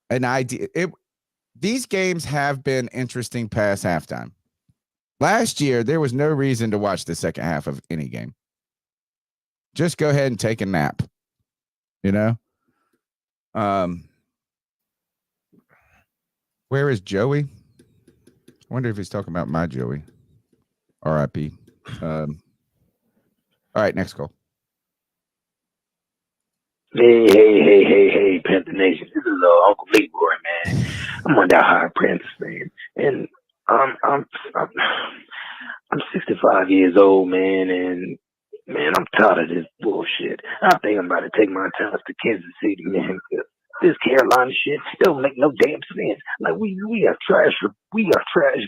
an idea. These games have been interesting past halftime. Last year, there was no reason to watch the second half of any game. Just go ahead and take a nap, Where is Joey? I wonder if he's talking about my Joey. R.I.P. All right, next call. Hey, Panther Nation. This is Uncle Leroy, man. I'm on that high Panthers fan, and I'm 65 years old, man, and man, I'm tired of this bullshit. I think I'm about to take my talents to Kansas City, man. This Carolina shit don't make no damn sense. Like we are trash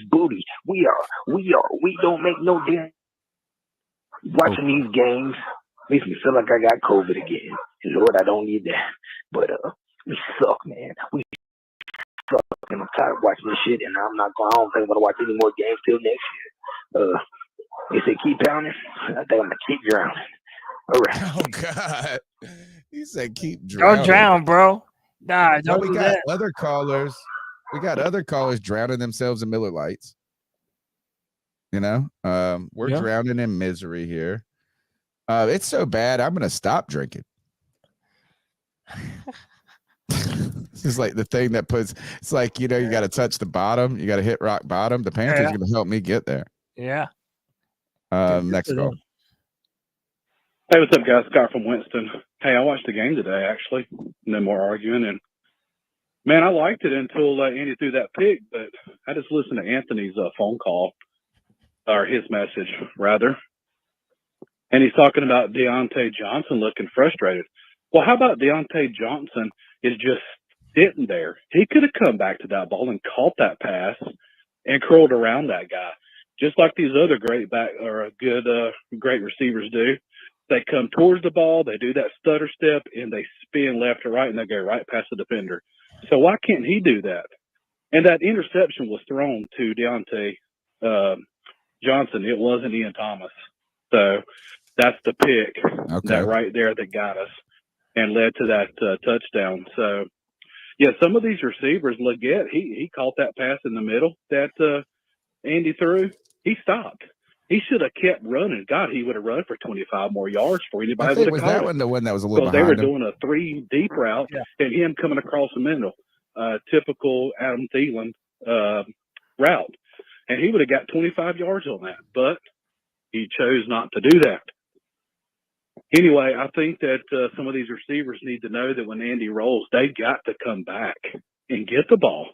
booty. We don't make no damn. Watching these games makes me feel like I got COVID again. And Lord, I don't need that. But we suck, man. We suck, and I'm tired of watching this shit. And I don't think I'm gonna watch any more games till next year. They say keep pounding. I think I'm gonna keep drowning. All right. Oh God. He said keep drowning. Don't drown, bro. Nah, don't we do got that. other callers. We got other callers drowning themselves in Miller Lights. We're drowning in misery here. It's so bad, I'm gonna stop drinking. This is like the thing that it's like, you got to touch the bottom, you got to hit rock bottom. The Panthers are gonna help me get there. Yeah. Next call. Hey, what's up, guys? Scott from Winston. Hey, I watched the game today, actually. No more arguing. And, man, I liked it until Andy threw that pick, but I just listened to Anthony's phone call, or his message, rather. And he's talking about Deontay Johnson looking frustrated. Well, how about Deontay Johnson is just sitting there? He could have come back to that ball and caught that pass and curled around that guy, just like these other great great receivers do. They come towards the ball, they do that stutter step, and they spin left to right, and they go right past the defender. So why can't he do that? And that interception was thrown to Deontay Johnson. It wasn't Ian Thomas. So that's the pick that right there that got us and led to that touchdown. So, yeah, some of these receivers, Leggett, he caught that pass in the middle that Andy threw. He stopped. He should have kept running. God, he would have run for 25 more yards for anybody. I think was that one the one that was a little behind. They were him? doing a 3 deep route and him coming across the middle, typical Adam Thielen route. And he would have got 25 yards on that, but he chose not to do that. Anyway, I think that some of these receivers need to know that when Andy rolls, they got to come back and get the ball.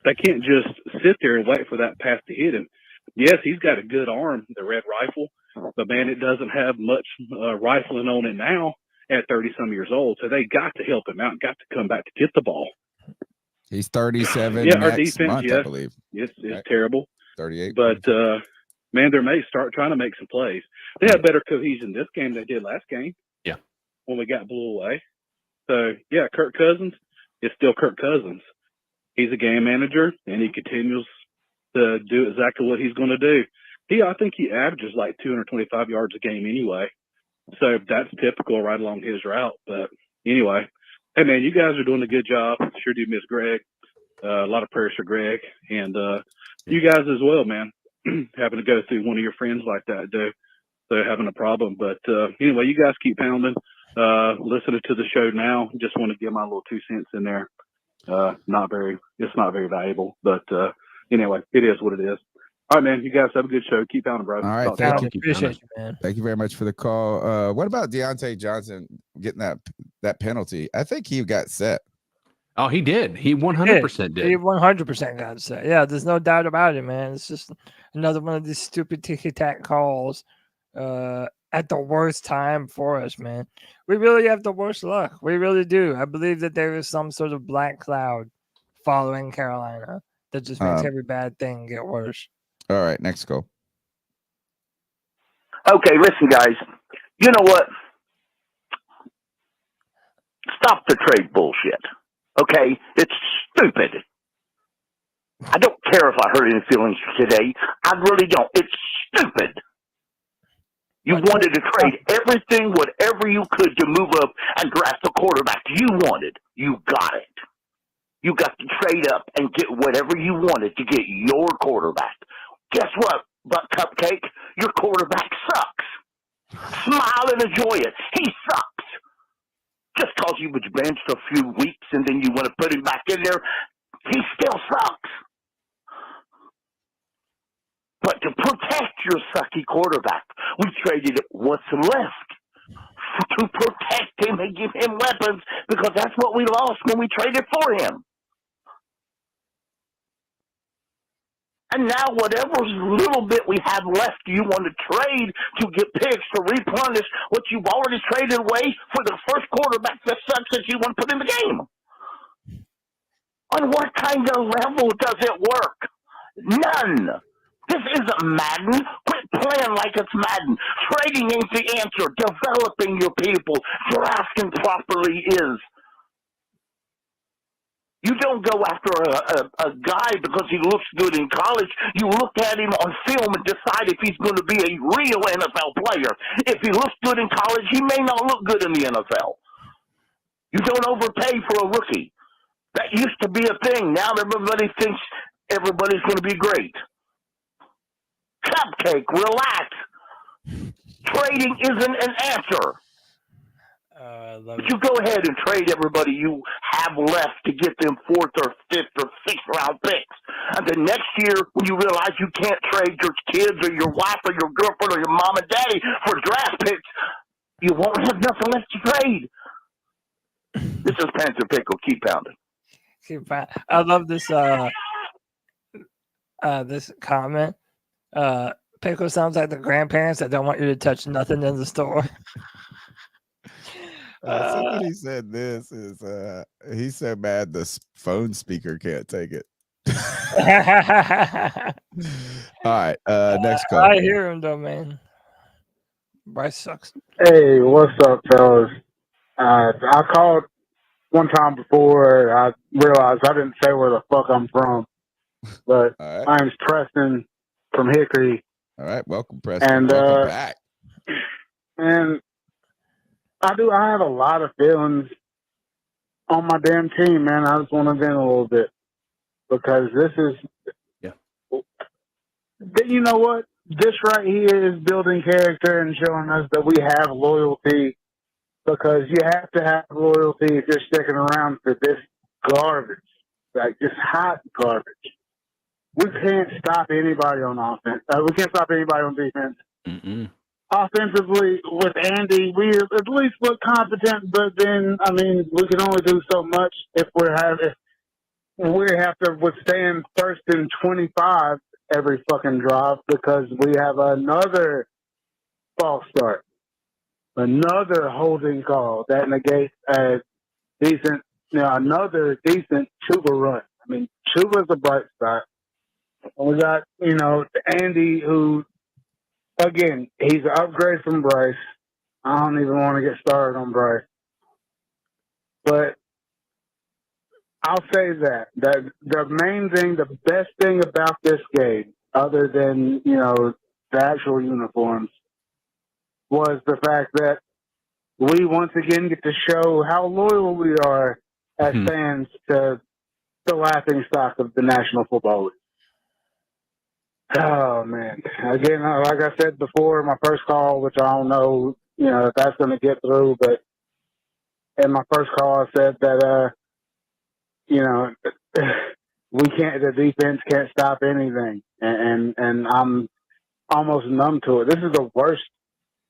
They can't just sit there and wait for that pass to hit him. Yes, he's got a good arm, the red rifle, but, man, it doesn't have much rifling on it now at 30-some years old. So they got to help him out, got to come back to get the ball. He's 37 Yeah, our next defense, month, I believe. It's terrible. 38. But, man, they may start trying to make some plays. They had better cohesion this game than they did last game. Yeah. When we got blew away. So, yeah, Kirk Cousins is still Kirk Cousins. He's a game manager, and he continues to do exactly what he's going to do. I think he averages like 225 yards a game anyway. So that's typical right along his route. But anyway, hey, man, you guys are doing a good job. Sure do miss Greg. A lot of prayers for Greg. And you guys as well, man, having to go through one of your friends like that, so having a problem. But anyway, you guys keep pounding. listening to the show now. Just want to give my little 2 cents in there. It's not very valuable, but anyway, it is what it is. All right, man. You guys have a good show. Keep pounding, bro. All right, Talk thank you. Appreciate you, man. Thank you very much for the call. What about Deontay Johnson getting that penalty? I think he got set. Oh, he did. He 100% did. He 100% got set. Yeah, there's no doubt about it, man. It's just another one of these stupid ticky-tack calls at the worst time for us, man. We really have the worst luck. We really do. I believe that there is some sort of black cloud following Carolina that just makes every bad thing get worse. All right, next call. Okay, listen, guys. You know what? Stop the trade bullshit. Okay? It's stupid. I don't care if I hurt any feelings today. I really don't. It's stupid. You wanted to trade everything, whatever you could, to move up and draft the quarterback you wanted. You got it. You got to trade up and get whatever you wanted to get your quarterback. Guess what, Butt Cupcake? Your quarterback sucks. Smile and enjoy it. He sucks. Just because he was benched a few weeks and then you want to put him back in there, he still sucks. But to protect your sucky quarterback, we traded what's left to protect him and give him weapons, because that's what we lost when we traded for him. And now whatever little bit we have left, you want to trade to get picks to replenish what you've already traded away for the first quarterback that sucks that you want to put in the game. On what kind of level does it work? None. This isn't Madden. Quit playing like it's Madden. Trading ain't the answer. Developing your people, drafting properly is. You don't go after a guy because he looks good in college. You look at him on film and decide if he's going to be a real NFL player. If he looks good in college, he may not look good in the NFL. You don't overpay for a rookie. That used to be a thing. Now everybody thinks everybody's going to be great. Cupcake, relax. Trading isn't an answer. But you go ahead and trade everybody you have left to get them 4th or 5th or 6th round picks. And then next year, when you realize you can't trade your kids or your wife or your girlfriend or your mom and daddy for draft picks, you won't have nothing left to trade. This is Panther Pickle. Keep pounding. I love this this comment. Pickle sounds like the grandparents that don't want you to touch nothing in the store. Somebody said this is he's so mad the phone speaker can't take it. All right, next call. I hear him though, man. Bryce sucks. Hey, what's up, fellas? I called one time before. I realized I didn't say where the fuck I'm from, but my name's Preston from Hickory. All right, welcome, Preston. And welcome back. And I have a lot of feelings on my damn team, man. I just want to vent a little bit because this is, you know what? This right here is building character and showing us that we have loyalty, because you have to have loyalty if you're sticking around for this garbage, like this hot garbage. We can't stop anybody on offense. We can't stop anybody on defense. Mm-mm. Offensively, with Andy, we at least look competent, but then, I mean, we can only do so much if we have to withstand 1st and 25 every fucking drive, because we have another false start, another holding call that negates a decent, another decent Chuba run. I mean, Chuba's a bright spot. And we got, Andy, who, again, he's an upgrade from Bryce. I don't even want to get started on Bryce. But I'll say that the main thing, the best thing about this game, other than, the actual uniforms, was the fact that we once again get to show how loyal we are as fans to the laughing stock of the National Football League. Oh, man. Again, like I said before, my first call, which I don't know, if that's going to get through, but in my first call, I said that, the defense can't stop anything. And I'm almost numb to it. This is the worst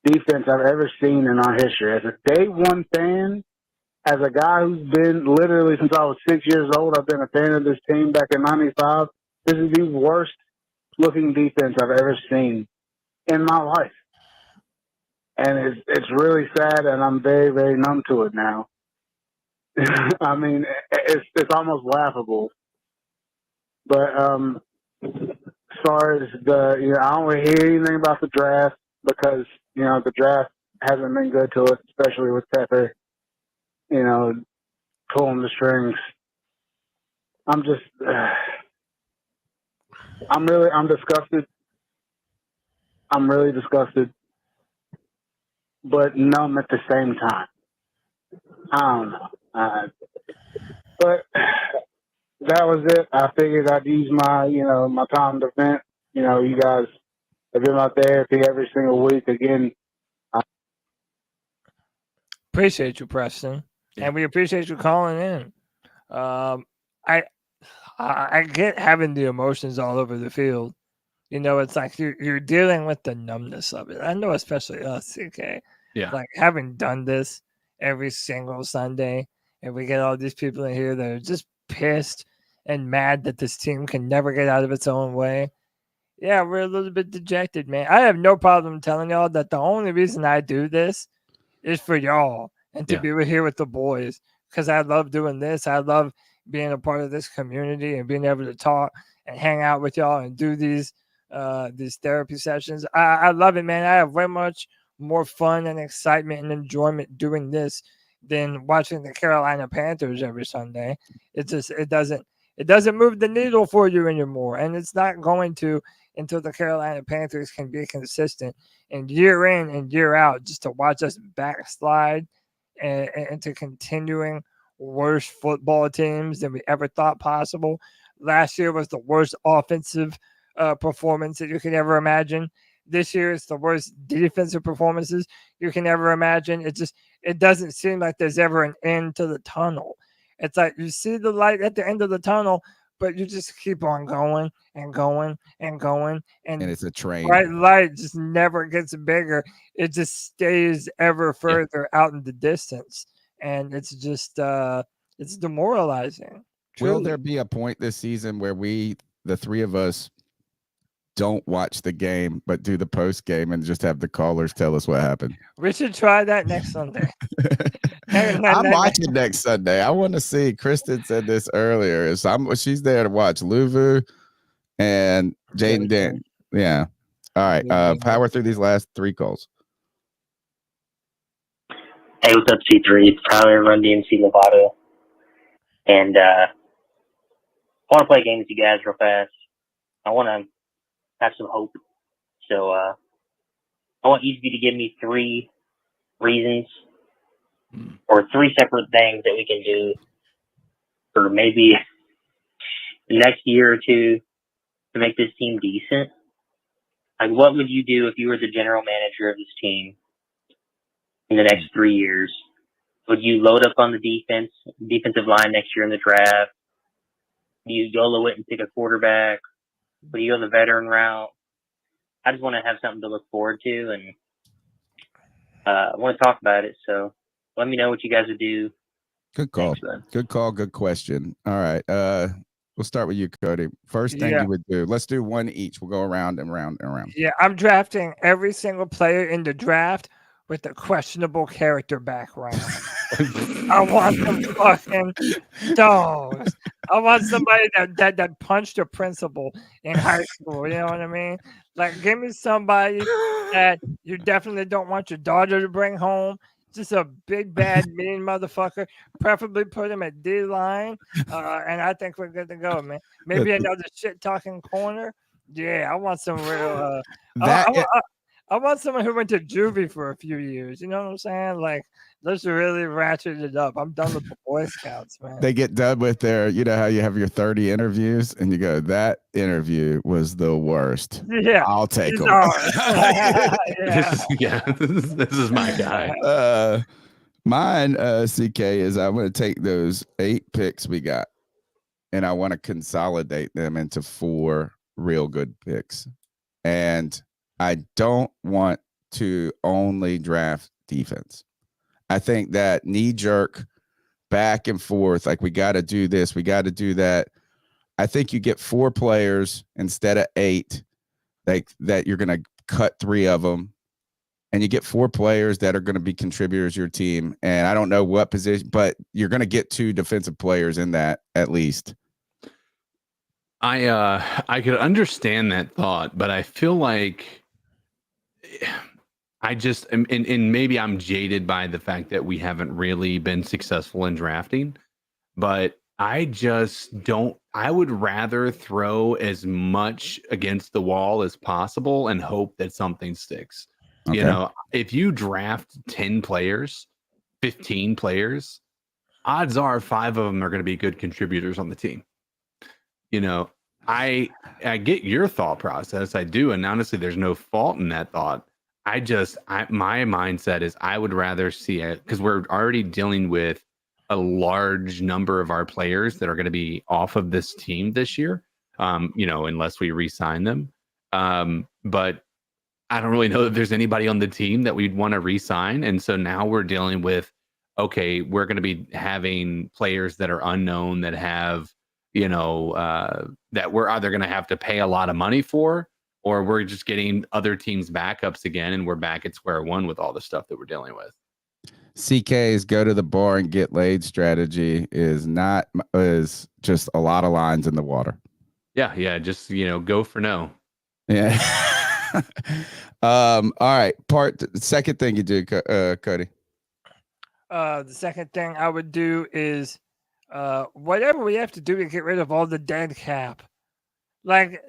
defense I've ever seen in our history. As a day one fan, as a guy who's been literally since I was 6 years old, I've been a fan of this team back in '95. This is the worst looking defense I've ever seen in my life. And it's really sad, and I'm very, very numb to it now. I mean, it's almost laughable. But as far as I don't really hear anything about the draft because the draft hasn't been good to us, especially with Pepper, pulling the strings. I'm disgusted. I'm really disgusted, but numb at the same time. I don't know. But that was it. I figured I'd use my time to vent. You guys have been my therapy every single week. Again, Appreciate you, Preston, and we appreciate you calling in. I get having the emotions all over the field. It's like you're dealing with the numbness of it. I know, especially us, CK. Yeah. Like having done this every single Sunday, and we get all these people in here that are just pissed and mad that this team can never get out of its own way. Yeah, we're a little bit dejected, man. I have no problem telling y'all that the only reason I do this is for y'all and to be here with the boys, because I love doing this. I love being a part of this community and being able to talk and hang out with y'all and do these therapy sessions. I love it, man. I have way much more fun and excitement and enjoyment doing this than watching the Carolina Panthers every Sunday. It doesn't move the needle for you anymore, and it's not going to until the Carolina Panthers can be consistent and year in and year out, just to watch us backslide into continuing worse football teams than we ever thought possible. Last year was the worst offensive performance that you could ever imagine. This year it's the worst defensive performances you can ever imagine. It doesn't seem like there's ever an end to the tunnel. It's like you see the light at the end of the tunnel, but you just keep on going and going and going. And it's a train. Bright light just never gets bigger. It just stays ever further out in the distance. And it's just it's demoralizing. Will Truly. there be a point this season where we, the three of us, don't watch the game but do the post game and just have the callers tell us what happened? We should try that next Sunday. I'm watching next Sunday. I want to see. Kristen said this earlier. She's there to watch Luvu and Jaden Dent. Yeah. All right. Power through these last three calls. Hey, what's up, C3? It's Tyler, Run DMC Lovato. And I want to play a game with you guys real fast. I want to have some hope. So I want each of you to give me 3 reasons or 3 separate things that we can do for maybe the next year or two to make this team decent. Like, what would you do if you were the general manager of this team in the next 3 years? Would you load up on the defensive line next year in the draft? Do you YOLO it and pick a quarterback? Would you go the veteran route? I just want to have something to look forward to, and I want to talk about it. So let me know what you guys would do. Good call. Good call. Good question. All right. We'll start with you, Cody. First thing you would do. Let's do one each. We'll go around and around and around. Yeah, I'm drafting every single player in the draft with a questionable character background. I want some fucking dogs. I want somebody that punched a principal in high school. You know what I mean? Like, give me somebody that you definitely don't want your daughter to bring home. Just a big, bad, mean motherfucker. Preferably put him at D-line. And I think we're good to go, man. Maybe another shit-talking corner. Yeah, I want some real I want someone who went to juvie for a few years. You know what I'm saying? Like, let's really ratchet it up. I'm done with the Boy Scouts, man. They get done with their, you know how you have your 30 interviews and you go, that interview was the worst. Yeah. I'll take them. This is my guy. Mine, CK, is I'm going to take those 8 picks we got, and I want to consolidate them into 4 real good picks. And I don't want to only draft defense. I think that knee-jerk back and forth, like we got to do this, we got to do that. I think you get 4 players instead of 8, like that you're going to cut 3 of them, and you get 4 players that are going to be contributors to your team. And I don't know what position, but you're going to get 2 defensive players in that at least. I could understand that thought, but I feel like I just and maybe I'm jaded by the fact that we haven't really been successful in drafting, but I just don't. I would rather throw as much against the wall as possible and hope that something sticks. Okay. You know, if you draft 10 players, 15 players, odds are 5 of them are going to be good contributors on the team. You know, I get your thought process. I do. And honestly, there's no fault in that thought. My mindset is I would rather see it because we're already dealing with a large number of our players that are going to be off of this team this year, you know, unless we re-sign them. But I don't really know that there's anybody on the team that we'd want to re-sign. And so now we're dealing with, okay, we're going to be having players that are unknown that have, you know, that we're either going to have to pay a lot of money for, or we're just getting other teams' backups again, and we're back at square one with all the stuff that we're dealing with. CK's go to the bar and get laid strategy is just a lot of lines in the water. Yeah, just, you know, go for no. Yeah. All right. The second thing you do, Cody. The second thing I would do is whatever we have to do to get rid of all the dead cap. Like,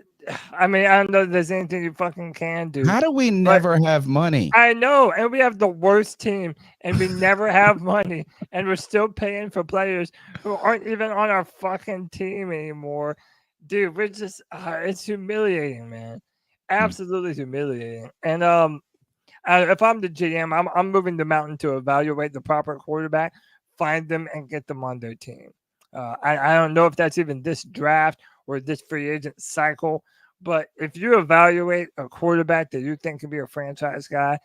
I mean, I don't know if there's anything you fucking can do. How do we never have money? I know, and we have the worst team, and we never have money, and we're still paying for players who aren't even on our fucking team anymore. Dude, we're just, it's humiliating, man. Absolutely humiliating. And if I'm the GM, I'm moving the mountain to evaluate the proper quarterback, find them, and get them on their team. I don't know if that's even this draft or this free agent cycle, but if you evaluate a quarterback that you think can be a franchise guy,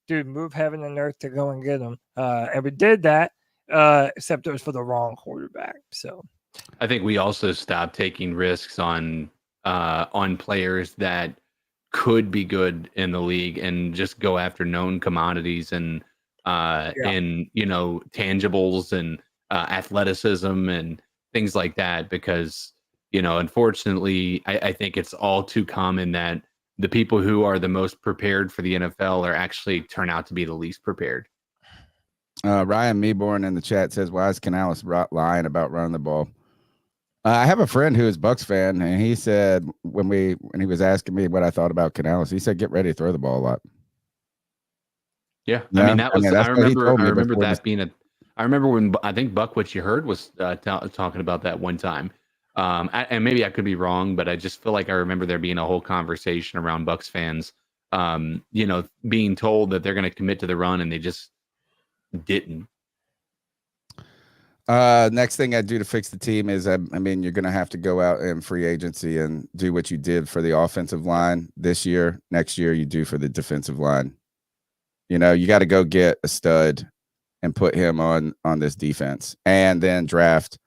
dude, move heaven and earth to go and get him. And we did that, except it was for the wrong quarterback. So I think we also stopped taking risks on players that could be good in the league and just go after known commodities and you know, tangibles and athleticism and things like that, because, you know, unfortunately, I think it's all too common that the people who are the most prepared for the NFL are actually turn out to be the least prepared. Ryan Meeborn in the chat says, why is Canales lying about running the ball? I have a friend who is Bucs fan, and he said when he was asking me what I thought about Canales, he said, get ready to throw the ball a lot. Yeah. I mean, I remember that being I remember when I think Buck, what you heard was talking about that one time. And maybe I could be wrong, but I just feel like I remember there being a whole conversation around Bucs fans, you know, being told that they're going to commit to the run and they just didn't. Next thing I do to fix the team is, I mean, you're going to have to go out in free agency and do what you did for the offensive line this year. Next year, you do for the defensive line. You know, you got to go get a stud and put him on this defense, and then draft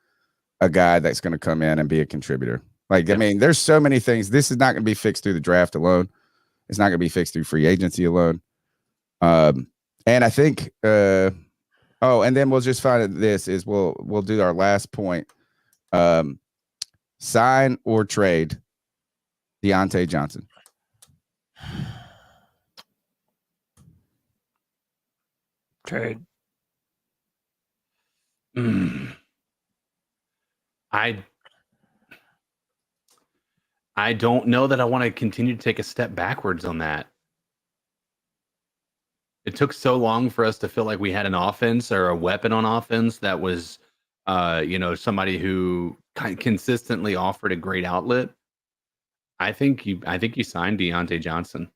a guy that's going to come in and be a contributor. Like, I mean, there's so many things. This is not going to be fixed through the draft alone. It's not going to be fixed through free agency alone. And I think, and then we'll just find this is we'll do our last point. Sign or trade Deontay Johnson. Trade. I don't know that I want to continue to take a step backwards on that. It took so long for us to feel like we had an offense or a weapon on offense that was, you know, somebody who consistently offered a great outlet. I think you signed Deontay Johnson.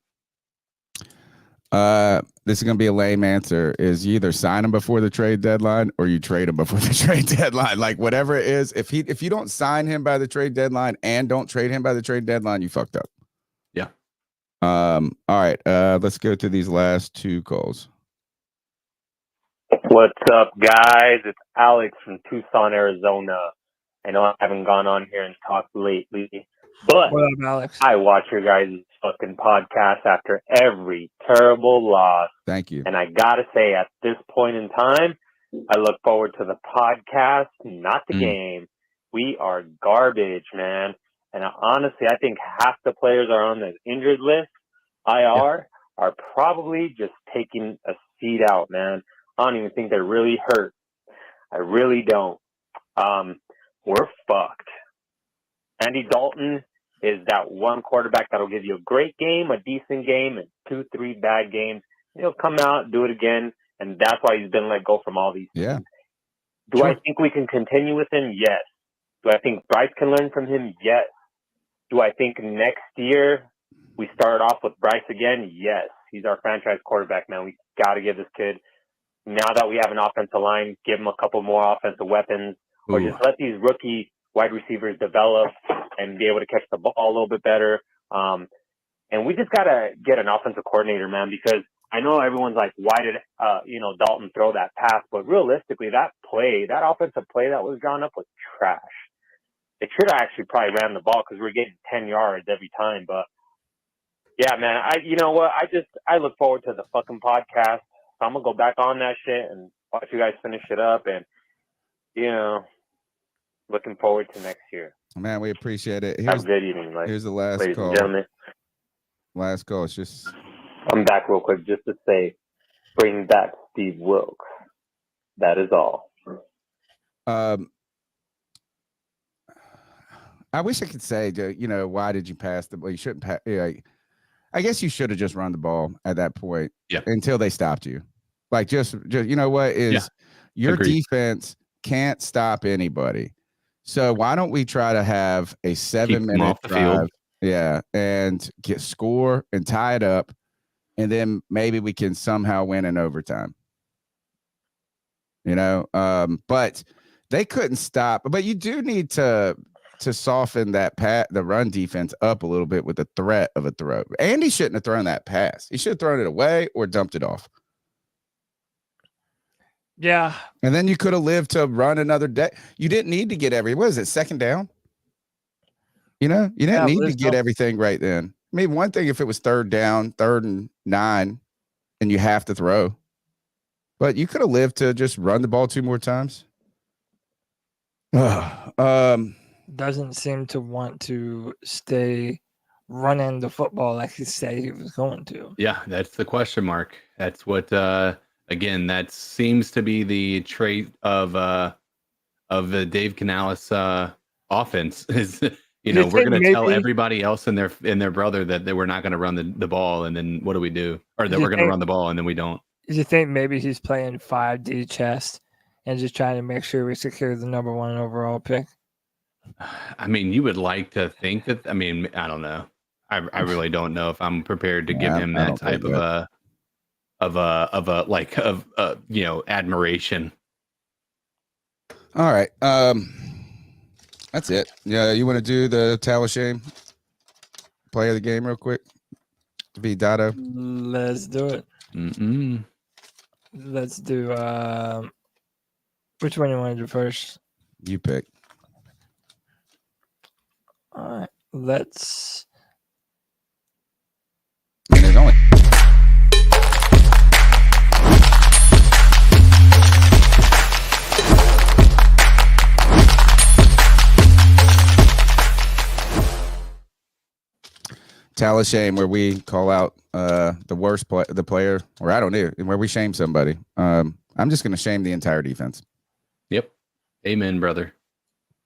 This is going to be a lame answer. Is you either sign him before the trade deadline or you trade him before the trade deadline. Like whatever it is, if you don't sign him by the trade deadline and don't trade him by the trade deadline, you fucked up. Yeah. All right. Let's go to these last two calls. What's up, guys? It's Alex from Tucson, Arizona. I know I haven't gone on here and talked lately, but What up, Alex? I watch your guys' fucking podcast after every terrible loss. Thank you. And I gotta say, at this point in time, I look forward to the podcast, not the game. We are garbage, man. And honestly, I think half the players are on the injured list, IR, are probably just taking a seat out, man. I don't even think they're really hurt. I really don't. We're fucked. Andy Dalton is that one quarterback that'll give you a great game, a decent game, and 2-3 bad games. He'll come out, do it again, and that's why he's been let go from all these teams. Yeah. Do I think we can continue with him? Yes. Do I think Bryce can learn from him? Yes. Do I think next year we start off with Bryce again? Yes. He's our franchise quarterback, man. We got to give this kid, now that we have an offensive line, give him a couple more offensive weapons, or just let these rookie wide receivers develop and be able to catch the ball a little bit better. And we just got to get an offensive coordinator, man, because I know everyone's like, why did, Dalton throw that pass? But realistically, that offensive play that was drawn up was trash. It should have actually probably ran the ball because we're getting 10 yards every time. But yeah, man, you know what? I look forward to the fucking podcast. So I'm going to go back on that shit and watch you guys finish it up. And, looking forward to next year. Man, we appreciate it. Have a good evening. Here's the last ladies call. and gentlemen. Last call. It's just. I'm back real quick just to say, bring back Steve Wilkes. That is all. I wish I could say, why did you pass the ball? You shouldn't pass. Yeah, I guess you should have just run the ball at that point. Yeah. Until they stopped you. Like just you know what is your Agreed. defense can't stop anybody. So why don't we try to have a 7-minute off the drive? field. Yeah, and score and tie it up, and then maybe we can somehow win in overtime. But they couldn't stop. But you do need to soften the run defense up a little bit with the threat of a throw. Andy shouldn't have thrown that pass. He should have thrown it away or dumped it off. Yeah. And then you could have lived to run another day. You didn't need to get second down? You didn't need to get everything right then. I mean, one thing if it was third down, 3rd and 9, and you have to throw. But you could have lived to just run the ball 2 more times. Doesn't seem to want to stay running the football like he said he was going to. Yeah, that's the question mark. That's what again, that seems to be the trait of the Dave Canales offense is we're going to tell everybody else and their brother that we're not going to run the ball, and then what do we do? Or that we're going to run the ball and then we don't. Do you think maybe he's playing 5D chess and just trying to make sure we secure the number 1 overall pick? I mean, you would like to think that. I mean, I don't know. I really don't know if I'm prepared to give him that type of admiration. All right. That's it. Yeah, you want to do the Towel Shame play of the game real quick? To be Dotto. Let's do it. Let's do which one you want to do first? You pick. All right. Let's there's only Tell a shame where we call out the worst the player, or I don't know, where we shame somebody. I'm just going to shame the entire defense. Yep. Amen, brother.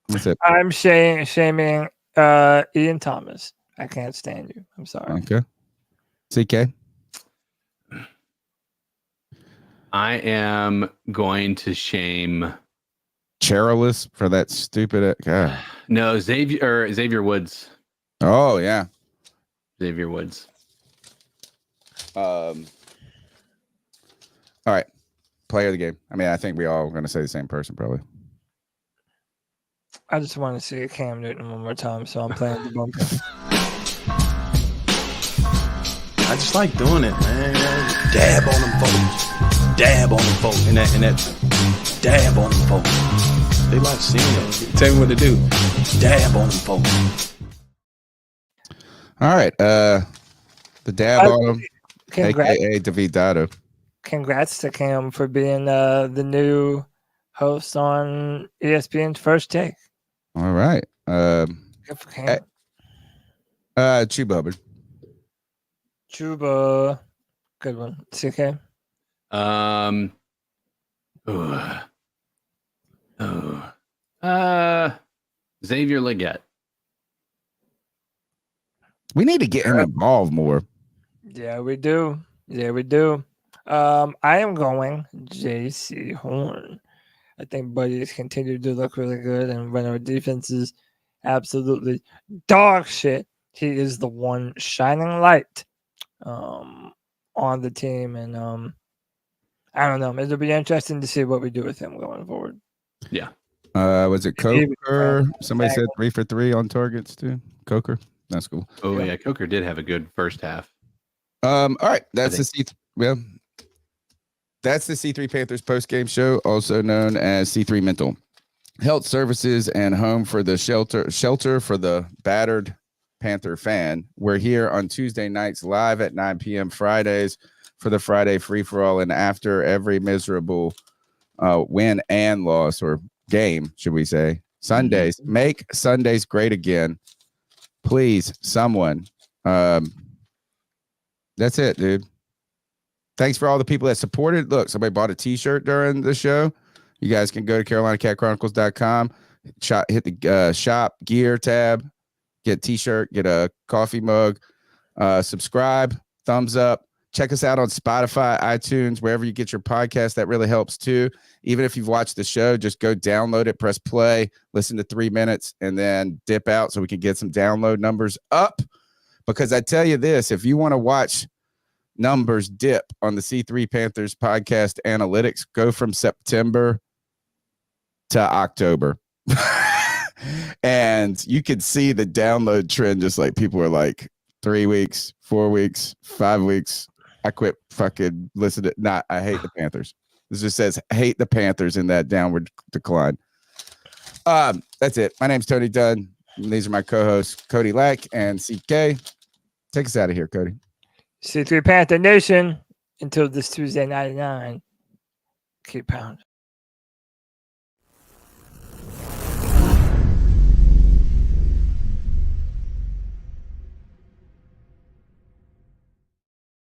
That's it. I'm shaming Ian Thomas. I can't stand you. I'm sorry. Okay. CK? I am going to shame Cherilus for that stupid. God. No, Xavier Oh yeah, Xavier Woods. All right. Player of the game. I mean, I think we all are going to say the same person probably. I just want to see Cam Newton one more time, so I'm playing the bumper. I just like doing it, man. Dab on them folks. Dab on them folks. And that dab on them folks. They like seeing it. Tell me what to do. Dab on them folks. All right. The dab on them, Congrats. a.k.a. David Dotto. Congrats to Cam for being the new host on ESPN's First Take. All right. Good for Cam. Chuba Hubbard. Chuba. Good one. CK. Xavier Leggett. We need to get him involved more. Yeah, we do. Yeah, we do. I am going JC Horn. I think Buddy's continued to look really good, and when our defense is absolutely dog shit, he is the one shining light on the team. And I don't know. It'll be interesting to see what we do with him going forward. Yeah. Was it Coker? Somebody said 3 for 3 on targets too. Coker. That's cool. Oh yeah, Coker did have a good first half. All right. That's the C3 Panthers post-game show, also known as C3 Mental Health Services and home for the shelter for the battered Panther fan. We're here on Tuesday nights live at 9 p.m. Fridays for the Friday free-for-all, and after every miserable win and loss, or game, should we say, Sundays. Make Sundays great again. Please, someone. That's it, dude. Thanks for all the people that supported. Look, somebody bought a t-shirt during the show. You guys can go to CarolinaCatChronicles.com, hit the shop gear tab, get a t-shirt, get a coffee mug, subscribe, thumbs up. Check us out on Spotify, iTunes, wherever you get your podcast. That really helps too. Even if you've watched the show, just go download it, press play, listen to 3 minutes, and then dip out so we can get some download numbers up. Because I tell you this, if you want to watch numbers dip on the C3 Panthers podcast analytics, go from September to October. And you can see the download trend, just like people are like 3 weeks, 4 weeks, 5 weeks. I quit fucking listening. I hate the Panthers. This just says hate the Panthers in that downward decline. That's it. My name's Tony Dunn. These are my co-hosts, Cody Lack and CK. Take us out of here, Cody. C3 Panther Nation, until this Tuesday 99. Keep pounding.